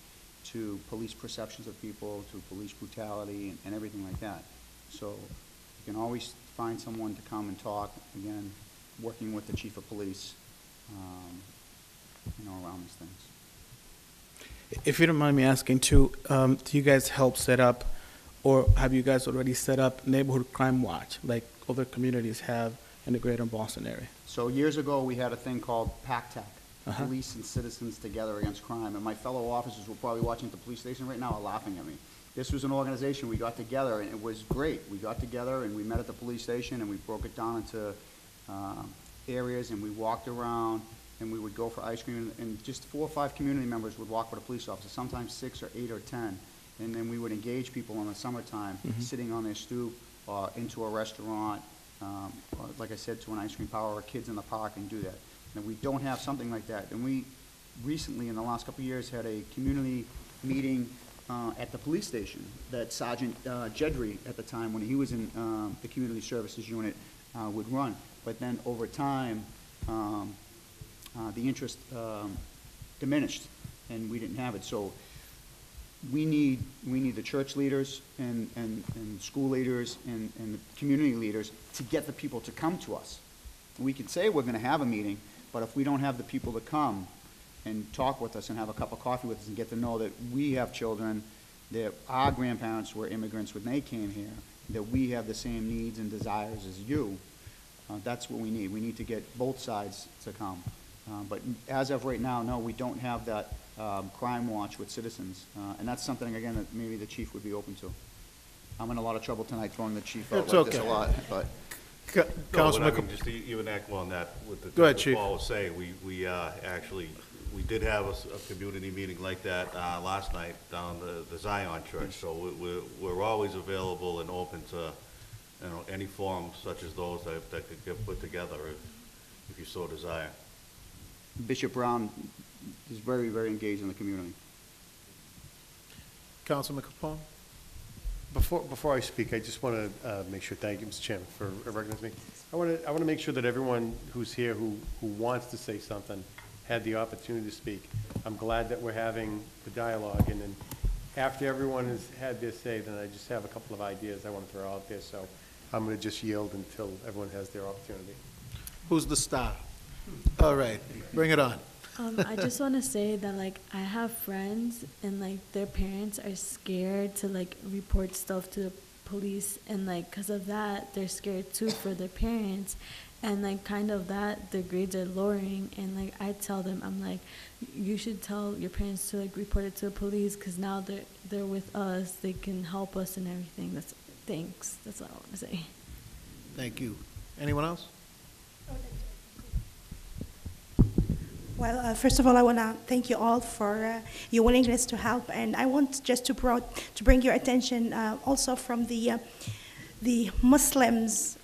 to police perceptions of people to police brutality and everything like that. So you can always find someone to come and talk, again, working with the chief of police, around these things. If you don't mind me asking too, do you guys help set up, or have you guys already set up neighborhood crime watch like other communities have in the greater Boston area? So years ago, we had a thing called PACTAC, Police and Citizens Together Against Crime, and my fellow officers who are probably watching at the police station right now are laughing at me. This was an organization we got together, and it was great. We got together and we met at the police station, and we broke it down into areas, and we walked around, and we would go for ice cream, and just 4 or 5 community members would walk with a police officer, sometimes 6 or 8 or 10, and then we would engage people in the summertime, sitting on their stoop or into a restaurant, or like I said, to an ice cream parlor, or kids in the park, and do that. And we don't have something like that. And we recently, in the last couple of years, had a community meeting at the police station that Sergeant Jedry, at the time when he was in the community services unit, would run. But then over time, the interest diminished, and we didn't have it. So we need the church leaders and school leaders and the community leaders to get the people to come to us. We can say we're going to have a meeting, but if we don't have the people to come and talk with us and have a cup of coffee with us and get to know that we have children, that our grandparents were immigrants when they came here, that we have the same needs and desires as you, that's what we need. We need to get both sides to come. But as of right now, no, we don't have that crime watch with citizens. And that's something, again, that maybe the chief would be open to. I'm in a lot of trouble tonight throwing the chief out It's like this a okay. lot, but. Councilman, No, but I mean, just to even echo on that, with Go ahead, what Chief. Paul was saying, we actually, we did have a community meeting like that last night down the Zion Church, so we're always available and open to, you know, any forums such as those that could get put together if you so desire. Bishop Brown is very, very engaged in the community. Councilman Capone? Before I speak, I just want to make sure, thank you, Mr. Chairman, for recognizing me. I want to make sure that everyone who's here who wants to say something had the opportunity to speak. I'm glad that we're having the dialogue, and then after everyone has had their say, then I just have a couple of ideas I want to throw out there, so I'm going to just yield until everyone has their opportunity. Who's the star? All right, bring it on. I just want to say that, like, I have friends and, like, their parents are scared to, like, report stuff to the police, and, like, because of that, they're scared, too, for their parents, and, like, kind of that, their grades are lowering, and, like, I tell them, I'm like, you should tell your parents to, like, report it to the police, because now they're with us, they can help us and everything. Thanks. That's all I want to say. Thank you. Anyone else? Well, first of all, I want to thank you all for your willingness to help, and I want just to bring your attention also from the Muslims,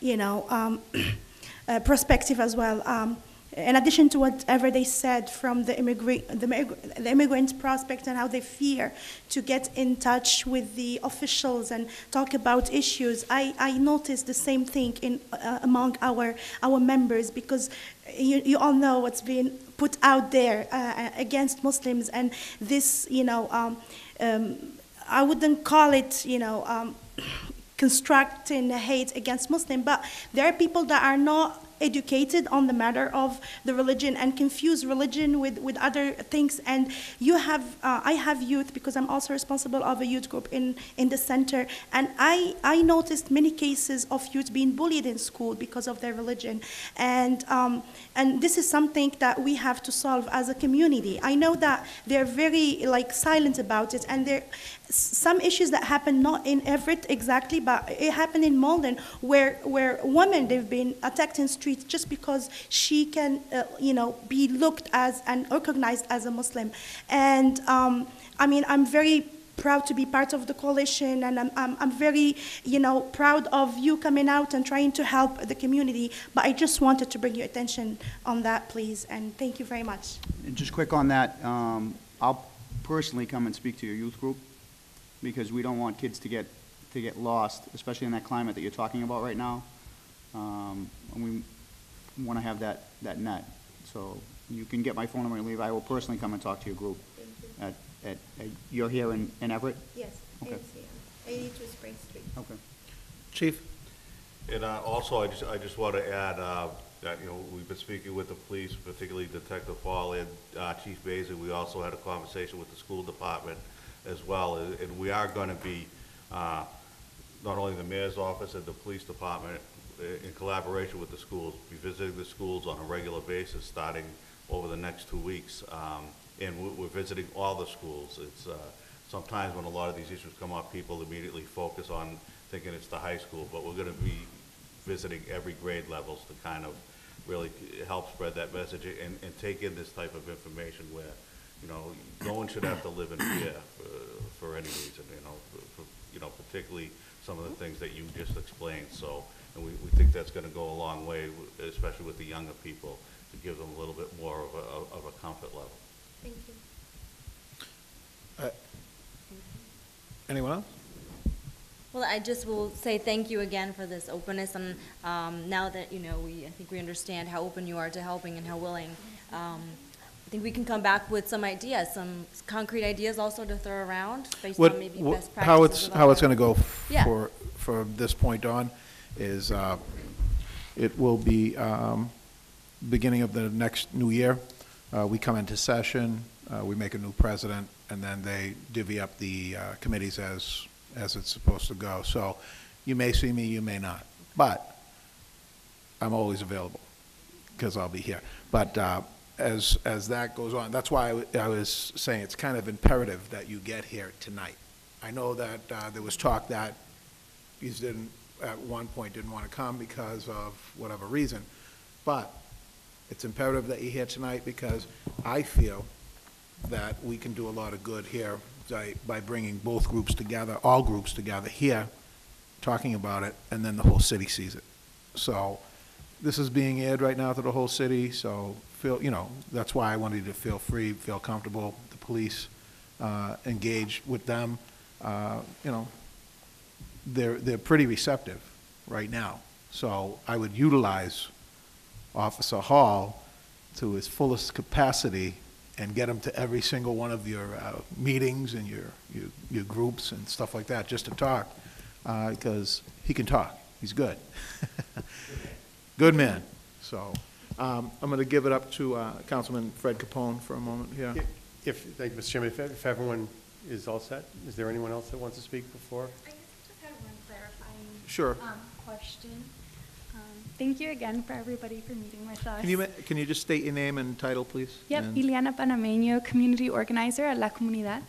perspective as well. In addition to whatever they said from the immigrant prospect and how they fear to get in touch with the officials and talk about issues, I noticed the same thing among our members, because you all know what's being put out there against Muslims, and this, I wouldn't call it, constructing hate against Muslims, but there are people that are not educated on the matter of the religion and confuse religion with other things. And I have youth, because I'm also responsible of a youth group in the center, and I noticed many cases of youth being bullied in school because of their religion, and this is something that we have to solve as a community. I know that they're very silent about it, and there some issues that happen not in Everett exactly, but it happened in Malden, where women, they've been attacked in streets just because she can, be looked as and recognized as a Muslim. And I'm very proud to be part of the coalition, and I'm very, proud of you coming out and trying to help the community. But I just wanted to bring your attention on that, please, and thank you very much. And just quick on that, I'll personally come and speak to your youth group, because we don't want kids to get lost, especially in that climate that you're talking about right now. And we want to have that net. So you can get my phone number and leave. I will personally come and talk to your group. You're here in Everett? Yes, Okay. it's here, 82 Spring Street. Okay. Chief? And also, I just want to add that, we've been speaking with the police, particularly Detective Paul and Chief Basie. We also had a conversation with the school department as well, and we are going to be, not only the mayor's office and the police department, in collaboration with the schools, be visiting the schools on a regular basis starting over the next 2 weeks. And we're visiting all the schools. It's sometimes when a lot of these issues come up, people immediately focus on thinking it's the high school, but we're going to be visiting every grade levels to kind of really help spread that message and take in this type of information where, no one should have to live in fear for any reason, particularly some of the things that you just explained. So, and we think that's going to go a long way, especially with the younger people, to give them a little bit more of a comfort level. Thank you. Anyone else? Well, I just will say thank you again for this openness, and now that, you know, I think we understand how open you are to helping and how willing, I think we can come back with some ideas, some concrete ideas also to throw around based on maybe best practices. How it's going to go Yeah. from this point on is it will be beginning of the next new year. We come into session, we make a new president, and then they divvy up the committees as it's supposed to go. So you may see me, you may not, but I'm always available because I'll be here. But as that goes on, that's why I was saying it's kind of imperative that you get here tonight. I know that there was talk that you didn't, at one point, didn't want to come because of whatever reason, but it's imperative that you're here tonight because I feel that we can do a lot of good here by bringing both groups together, all groups together here, talking about it, and then the whole city sees it. So this is being aired right now to the whole city, so feel, you know, that's why I wanted you to feel free, feel comfortable. The police, engage with them. You know, they're pretty receptive right now. So I would utilize Officer Hall to his fullest capacity and get him to every single one of your meetings and your groups and stuff like that, just to talk, because he can talk. He's good. Good man. So I'm going to give it up to Councilman Fred Capone for a moment here. Thank you, Mr. Chairman. If everyone is all set, is there anyone else that wants to speak before? I just had one clarifying Sure. question. Thank you again for everybody for meeting with us. Can you just state your name and title, please? Yep, And- Ileana Panameño, Community Organizer at La Comunidad.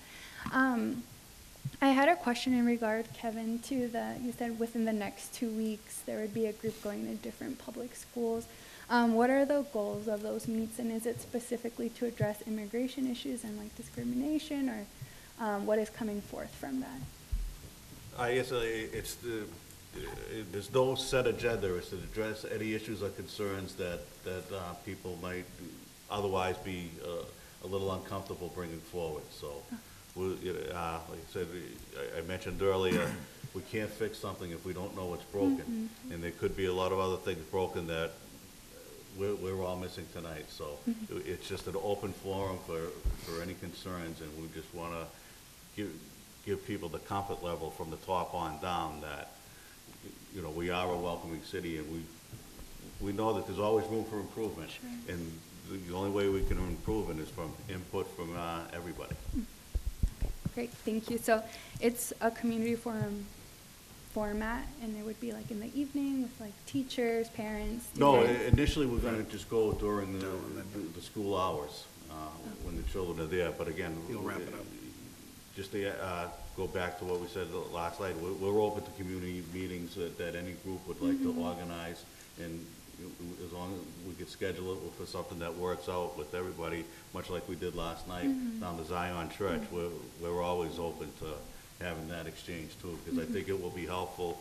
I had a question in regard, Kevin, to you said within the next 2 weeks there would be a group going to different public schools. What are the goals of those meets, and is it specifically to address immigration issues and like discrimination, or what is coming forth from that? I guess there's no set agenda. It's to address any issues or concerns that people might otherwise be a little uncomfortable bringing forward. So, like I said, I mentioned earlier, we can't fix something if we don't know what's broken. And there could be a lot of other things broken that we're all missing tonight. So it's just an open forum for any concerns, and we just want to give people the comfort level from the top on down that, you know, we are a welcoming city, and we know that there's always room for improvement. Sure. And the only way we can improve it is from input from everybody. Great, thank you. So it's a community forum format, and it would be like in the evening with like teachers, parents, No, students? initially we're going to just go during the school hours when the children are there. But again, You'll wrap it up. Just to go back to what we said last night, we're open to community meetings that any group would like to organize, and as long as we could schedule it for something that works out with everybody, much like we did last night down the Zion Church, we're always open to having that exchange too, because I think it will be helpful,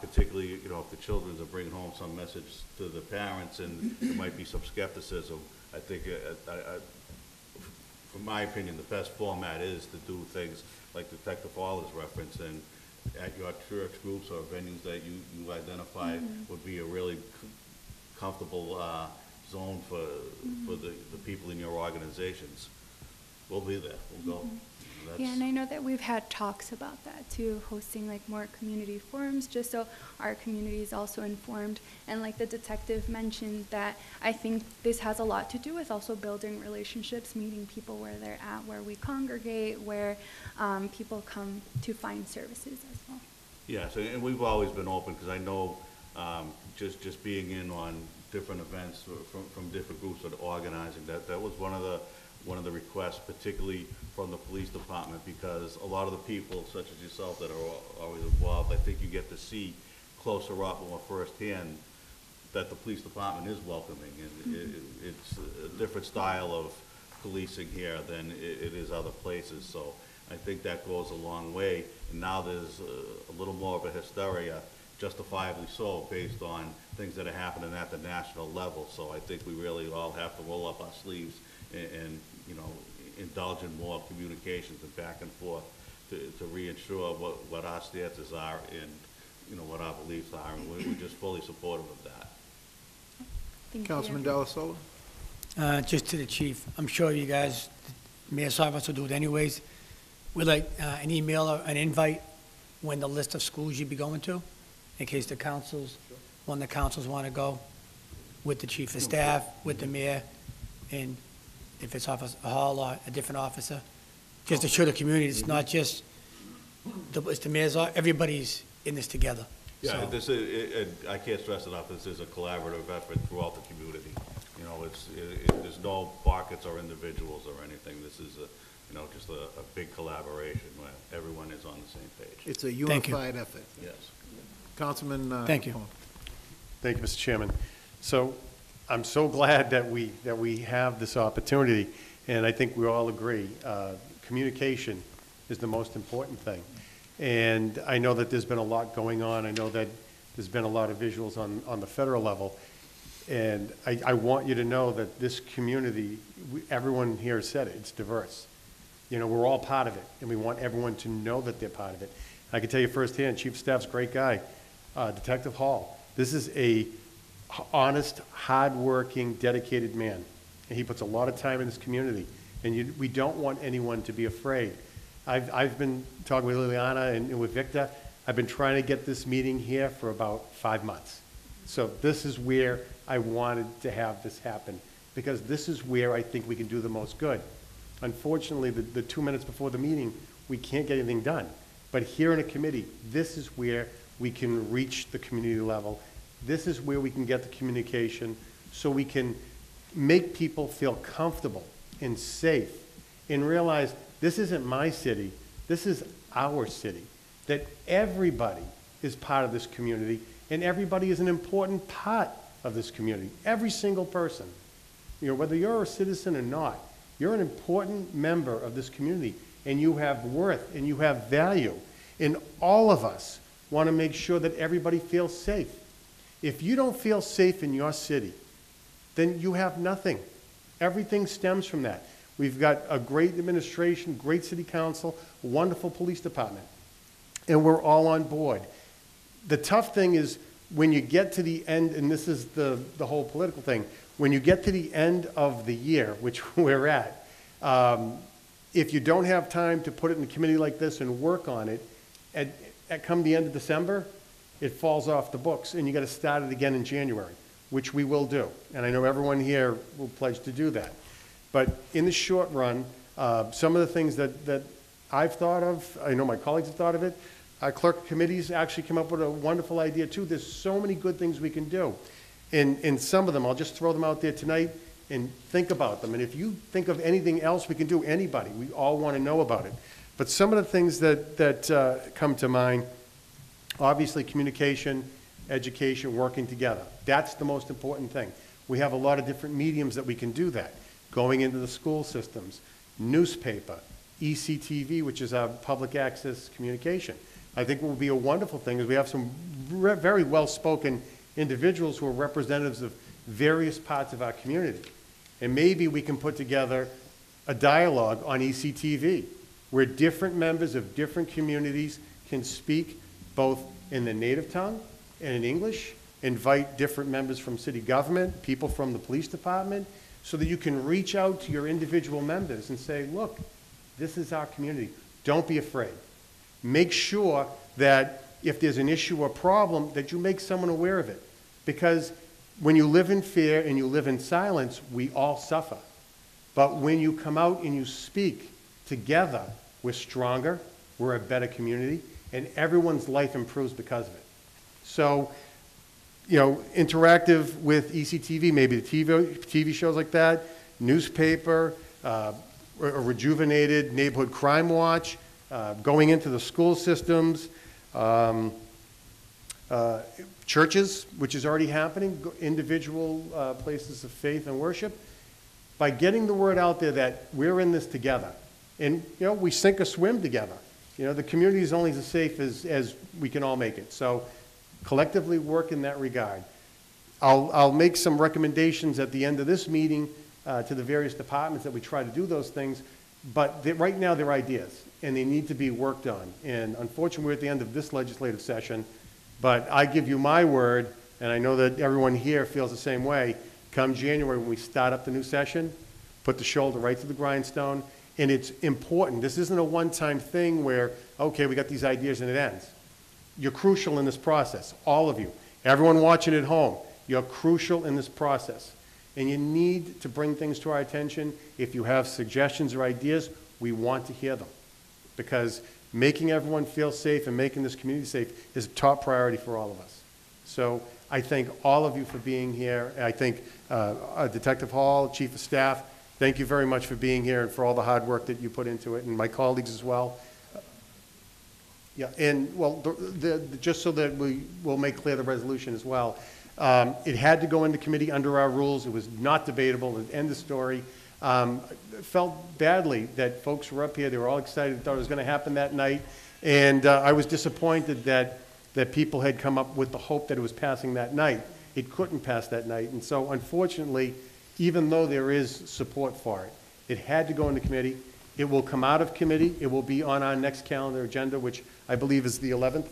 particularly, you know, if the children are bringing home some message to the parents and there might be some skepticism. I think from my opinion, the best format is to do things like Detective Fowler's reference, and at your church groups or venues that you identify would be a really comfortable zone for the people in your organizations. We'll be there. We'll go. Yeah, and I know that we've had talks about that too, hosting like more community forums, just so our community is also informed. And like the detective mentioned, that I think this has a lot to do with also building relationships, meeting people where they're at, where we congregate, where people come to find services as well. Yes, and we've always been open, because I know just being in on different events from different groups that are organizing, that was one of the requests, particularly from the police department, because a lot of the people, such as yourself, that are always involved, I think you get to see closer up or firsthand that the police department is welcoming, and it's a different style of policing here than it is other places. So I think that goes a long way, and now there's a little more of a hysteria, justifiably so, based on things that are happening at the national level. So I think we really all have to roll up our sleeves and you know, indulge in more communications and back and forth to reinsure what our stances are and, you know, what our beliefs are, and we're just fully supportive of that. Thank Councilman you. Delasola? Just to the chief, I'm sure you guys, the mayor's office will do it anyways. We'd like an email or an invite when the list of schools you'd be going to, in case the councils, when the councils want to go, with the chief of staff, with the mayor, and if it's Officer Hall or a different officer, just to show the community, it's not just, it's the mayor's, everybody's in this together. Yeah, So- this is, I can't stress enough, this is a collaborative effort throughout the community. You know, there's no pockets or individuals or anything. This is you know, just a big collaboration where everyone is on the same page. It's a Thank you. unified effort. Yes. Councilman. Thank you. Capone. Thank you, Mr. Chairman. So I'm so glad that we have this opportunity, and I think we all agree, communication is the most important thing. And I know that there's been a lot going on. I know that there's been a lot of visuals on the federal level. And I want you to know that this community, everyone here said it, it's diverse. You know, we're all part of it, and we want everyone to know that they're part of it. I can tell you firsthand, Chief of Staff's a great guy. Detective Hall, this is a honest, hardworking, dedicated man. And he puts a lot of time in this community. And we don't want anyone to be afraid. I've been talking with Liliana and with Victor. I've been trying to get this meeting here for about 5 months. So this is where I wanted to have this happen, because this is where I think we can do the most good. Unfortunately, the 2 minutes before the meeting, we can't get anything done. But here in a committee, this is where we can reach the community level. This is where we can get the communication, so we can make people feel comfortable and safe and realize this isn't my city, this is our city, that everybody is part of this community and everybody is an important part of this community. Every single person, you know, whether you're a citizen or not, you're an important member of this community, and you have worth and you have value. And all of us want to make sure that everybody feels safe. If you don't feel safe in your city, then you have nothing. Everything stems from that. We've got a great administration, great city council, wonderful police department, and we're all on board. The tough thing is when you get to the end, and this is the whole political thing, when you get to the end of the year, which we're at, if you don't have time to put it in a committee like this and work on it, at come the end of December, it falls off the books, and you got to start it again in January, which we will do. And I know everyone here will pledge to do that. But in the short run, some of the things that I've thought of, I know my colleagues have thought of it, our clerk committees actually came up with a wonderful idea too. There's so many good things we can do. And some of them, I'll just throw them out there tonight and think about them. And if you think of anything else we can do, anybody, we all want to know about it. But some of the things that come to mind, obviously communication, education, working together. That's the most important thing. We have a lot of different mediums that we can do that. Going into the school systems, newspaper, ECTV, which is our public access communication. I think what would be a wonderful thing is we have some very well-spoken individuals who are representatives of various parts of our community. And maybe we can put together a dialogue on ECTV where different members of different communities can speak both in the native tongue and in English, invite different members from city government, people from the police department, so that you can reach out to your individual members and say, look, this is our community. Don't be afraid. Make sure that if there's an issue or problem, that you make someone aware of it. Because when you live in fear and you live in silence, we all suffer. But when you come out and you speak together, we're stronger, we're a better community, and everyone's life improves because of it. So, you know, interactive with ECTV, maybe the TV shows like that, newspaper, a rejuvenated neighborhood crime watch, going into the school systems, churches, which is already happening, individual places of faith and worship. By getting the word out there that we're in this together, and you know, we sink or swim together. You know, the community is only as safe as we can all make it. So collectively work in that regard. I'll make some recommendations at the end of this meeting to the various departments that we try to do those things. But right now, they're ideas, and they need to be worked on. And unfortunately, we're at the end of this legislative session, but I give you my word, and I know that everyone here feels the same way, come January, when we start up the new session, put the shoulder right to the grindstone, and it's important. This isn't a one-time thing where, okay, we got these ideas and it ends. You're crucial in this process, all of you. Everyone watching at home, you're crucial in this process. And you need to bring things to our attention. If you have suggestions or ideas, we want to hear them. Because making everyone feel safe and making this community safe is a top priority for all of us. So I thank all of you for being here. I thank Detective Hall, Chief of Staff. Thank you very much for being here and for all the hard work that you put into it, and my colleagues as well. Yeah, and well, just so that we will make clear the resolution as well, it had to go into committee under our rules. It was not debatable. End of story. Felt badly that folks were up here. They were all excited, thought it was going to happen that night. And I was disappointed that people had come up with the hope that it was passing that night. It couldn't pass that night. And so, unfortunately, even though there is support for it, it had to go into committee. It will come out of committee. It will be on our next calendar agenda, which I believe is the 11th.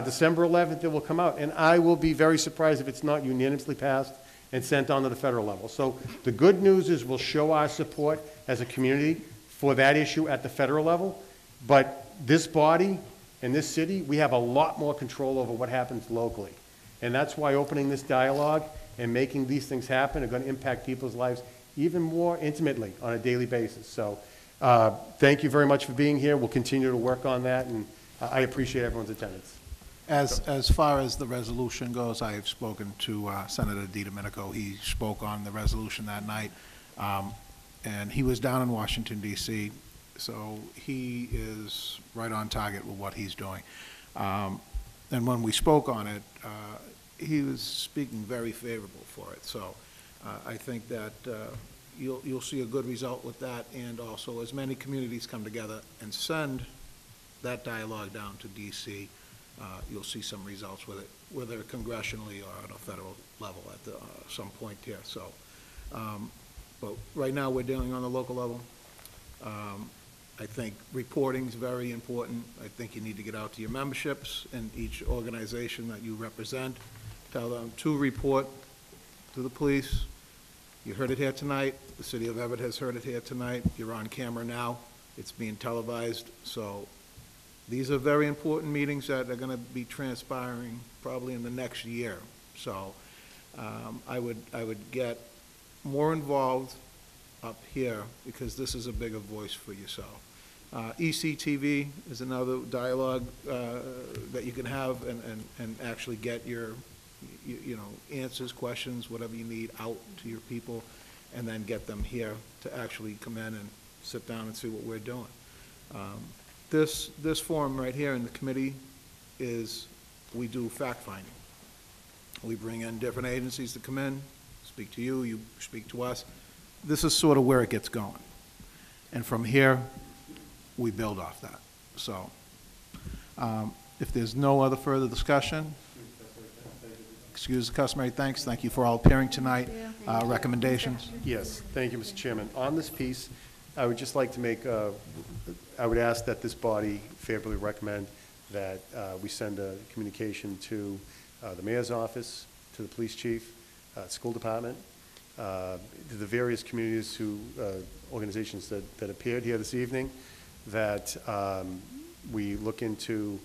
December 11th, it will come out. And I will be very surprised if it's not unanimously passed and sent on to the federal level. So the good news is we'll show our support as a community for that issue at the federal level. But this body and this city, we have a lot more control over what happens locally. And that's why opening this dialogue and making these things happen are going to impact people's lives even more intimately on a daily basis. So thank you very much for being here. We'll continue to work on that, and I appreciate everyone's attendance. As far as the resolution goes, I have spoken to Senator DiDomenico. He spoke on the resolution that night, and he was down in Washington, D.C., so he is right on target with what he's doing. And when we spoke on it, he was speaking very favorable for it. So I think that you'll see a good result with that, and also as many communities come together and send that dialogue down to D.C., you'll see some results with it, whether congressionally or on a federal level at some point here. So, but right now we're dealing on the local level. I think reporting is very important. I think you need to get out to your memberships in each organization that you represent. Tell them to report to the police. You heard it here tonight. The city of Everett has heard it here tonight. You're on camera now. It's being televised. So these are very important meetings that are going to be transpiring probably in the next year. So I would get more involved up here because this is a bigger voice for yourself. ECTV is another dialogue that you can have and actually get your answers, questions, whatever you need out to your people, and then get them here to actually come in and sit down and see what we're doing. This forum right here in the committee is, we do fact-finding. We bring in different agencies to come in, speak to you, you speak to us. This is sort of where it gets going. And from here, we build off that. So if there's no other further discussion, excuse the customary thanks. Thank you for all appearing tonight. Recommendations? Yes, thank you, Mr. Chairman. On this piece, I would just like to make, I would ask that this body favorably recommend that we send a communication to the mayor's office, to the police chief, school department, to the various communities organizations that appeared here this evening, that we look into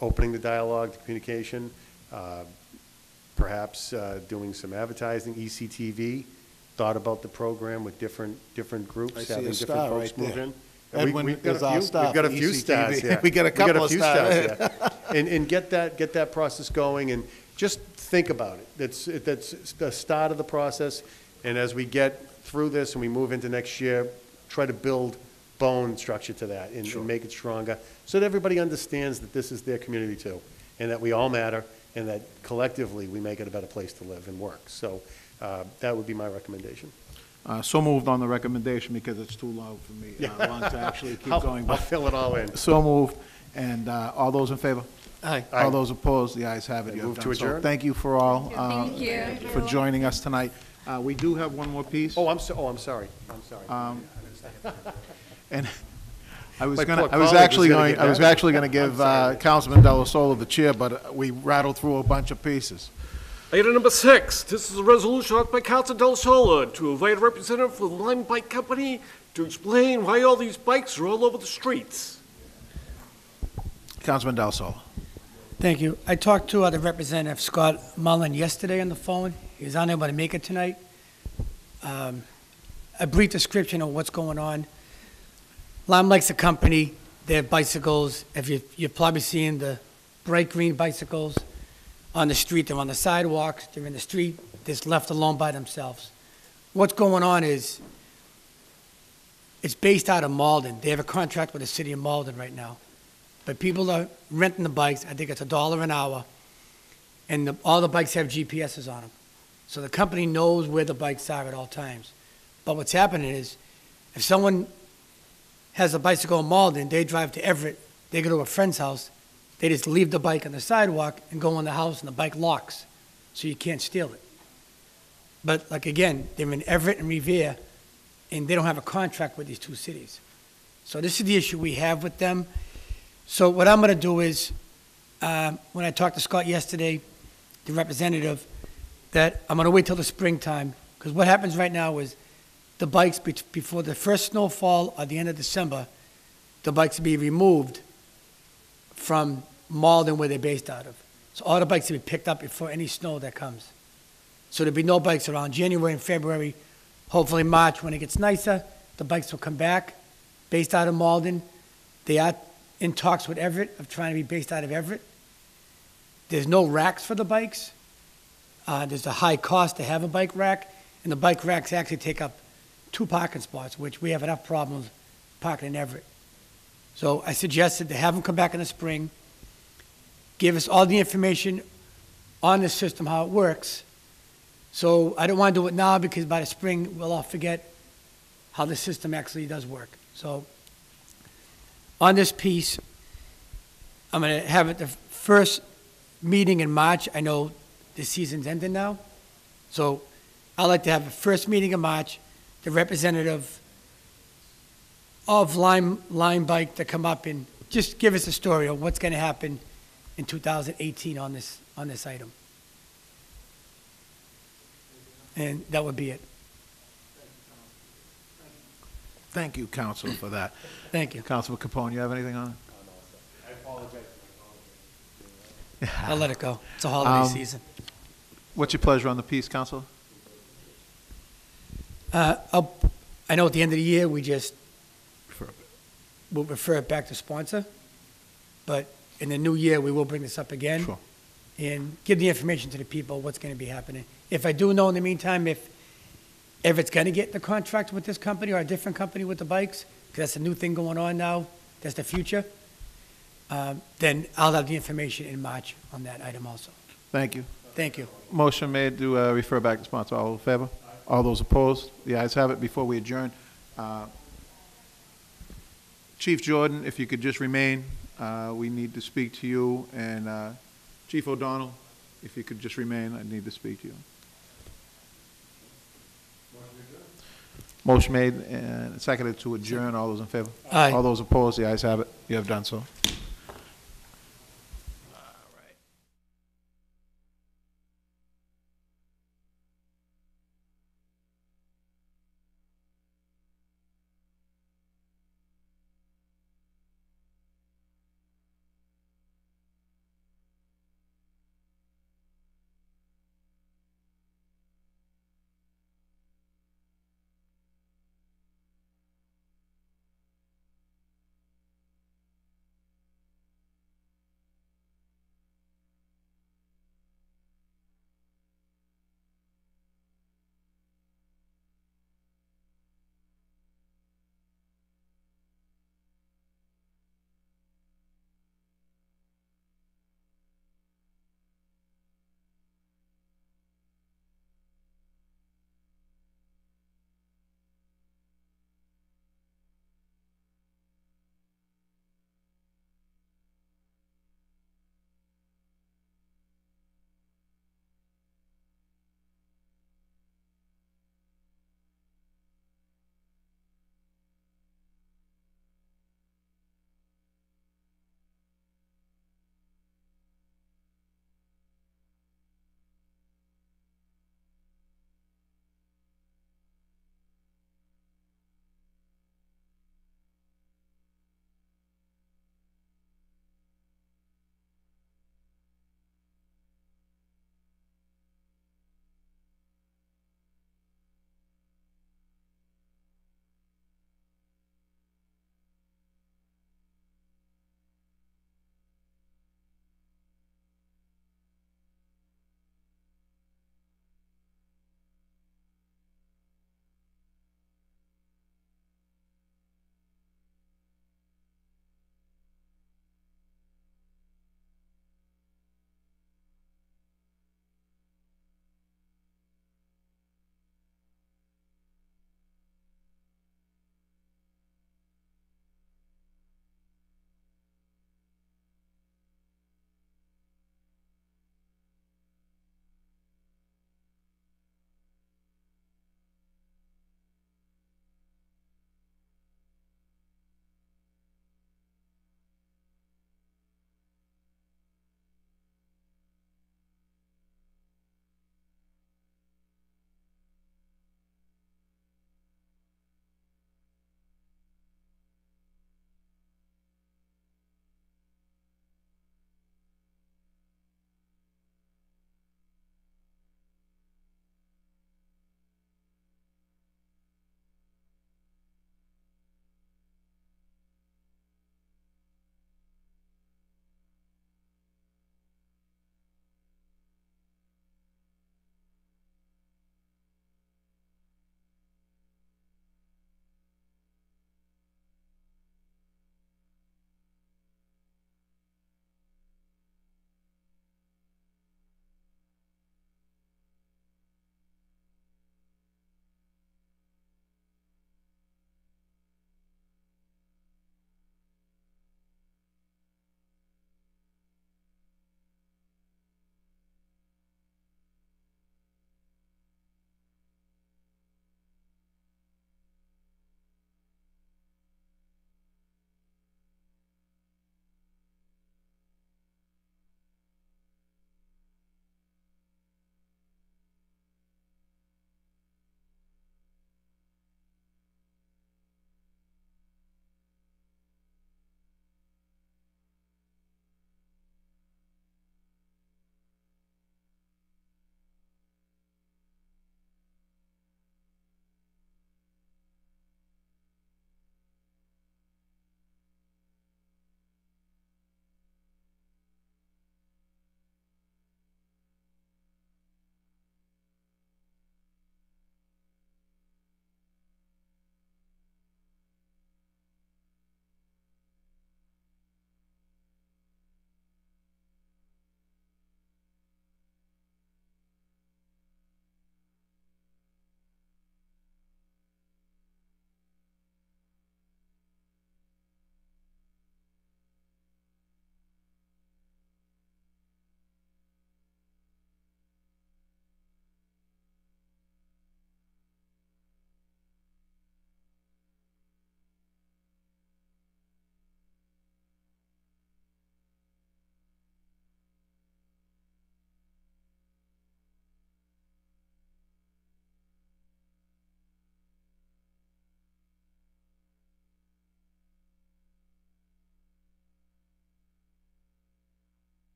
opening the dialogue, the communication, perhaps doing some advertising, ECTV, thought about the program with different groups, having different folks move in. Edwin is our star. We've got a few stars here. We got a couple of stars here. And get that process going, and just think about it. That's the start of the process, and as we get through this and we move into next year, try to build bone structure to that and make it stronger so that everybody understands that this is their community too, and that we all matter, and that collectively we make it a better place to live and work. So that would be my recommendation. So moved on the recommendation because it's too low for me. I want to actually keep going. I'll fill it all in. So moved. And all those in favor? Aye. All those opposed? The ayes have it. You have move done to so. adjourn. Thank you for all. Thank you. For joining us tonight. We do have one more piece. I'm sorry. I'm sorry. And I was My gonna, poor I was colleague actually was gonna going, get I was mad. actually gonna give Councilman Delasola the chair, but we rattled through a bunch of pieces. Item number 6, this is a resolution offered by Council Del Sola to invite a representative for the Lime Bike Company to explain why all these bikes are all over the streets. Councilman Delasola. Thank you. I talked to the representative, Scott Mullen, yesterday on the phone. He was unable to make it tonight. A brief description of what's going on. Lime Bike's a company. They have bicycles. If you've probably seen the bright green bicycles on the street. They're on the sidewalks. They're in the street, just left alone by themselves. What's going on is it's based out of Malden. They have a contract with the city of Malden right now. But people are renting the bikes. I think it's $1 an hour. And all the bikes have GPSs on them. So the company knows where the bikes are at all times. But what's happening is if someone has a bicycle in Malden, they drive to Everett, they go to a friend's house, they just leave the bike on the sidewalk and go in the house and the bike locks. So you can't steal it. But like again, they're in Everett and Revere and they don't have a contract with these two cities. So this is the issue we have with them. So what I'm going to do is, when I talked to Scott yesterday, the representative, that I'm going to wait till the springtime, because what happens right now is the bikes, before the first snowfall or the end of December, the bikes will be removed from Malden where they're based out of. So all the bikes will be picked up before any snow that comes. So there'll be no bikes around January and February. Hopefully March, when it gets nicer, the bikes will come back, based out of Malden. They are in talks with Everett of trying to be based out of Everett. There's no racks for the bikes. There's a high cost to have a bike rack, and the bike racks actually take up 2 parking spots, which we have enough problems parking in Everett. So I suggested to have them come back in the spring, give us all the information on the system, how it works. So I don't want to do it now because by the spring, we'll all forget how the system actually does work. So on this piece, I'm going to have it the first meeting in March. I know the season's ending now. So I'd like to have the first meeting in March, the representative of Lime Bike to come up and just give us a story of what's going to happen in 2018 on this item. And that would be it. Thank you, Councilor, for that. Thank you. Councilman Capone, you have anything on I apologize. it? I'll let it go. It's a holiday season. What's your pleasure on the piece, Councilor? I know at the end of the year, we'll refer it back to sponsor, but in the new year, we will bring this up again. Sure. And give the information to the people, what's going to be happening. If I do know in the meantime, if it's going to get the contract with this company or a different company with the bikes, because that's a new thing going on now, that's the future, then I'll have the information in March on that item also. Thank you. Thank you. Motion made to refer back to sponsor. All in favor? All those opposed? The ayes have it. Before we adjourn, Chief Jordan, if you could just remain, we need to speak to you. And Chief O'Donnell, if you could just remain, I need to speak to you. Motion made and seconded to adjourn. All those in favor? Aye. All those opposed? The ayes have it. You have done so.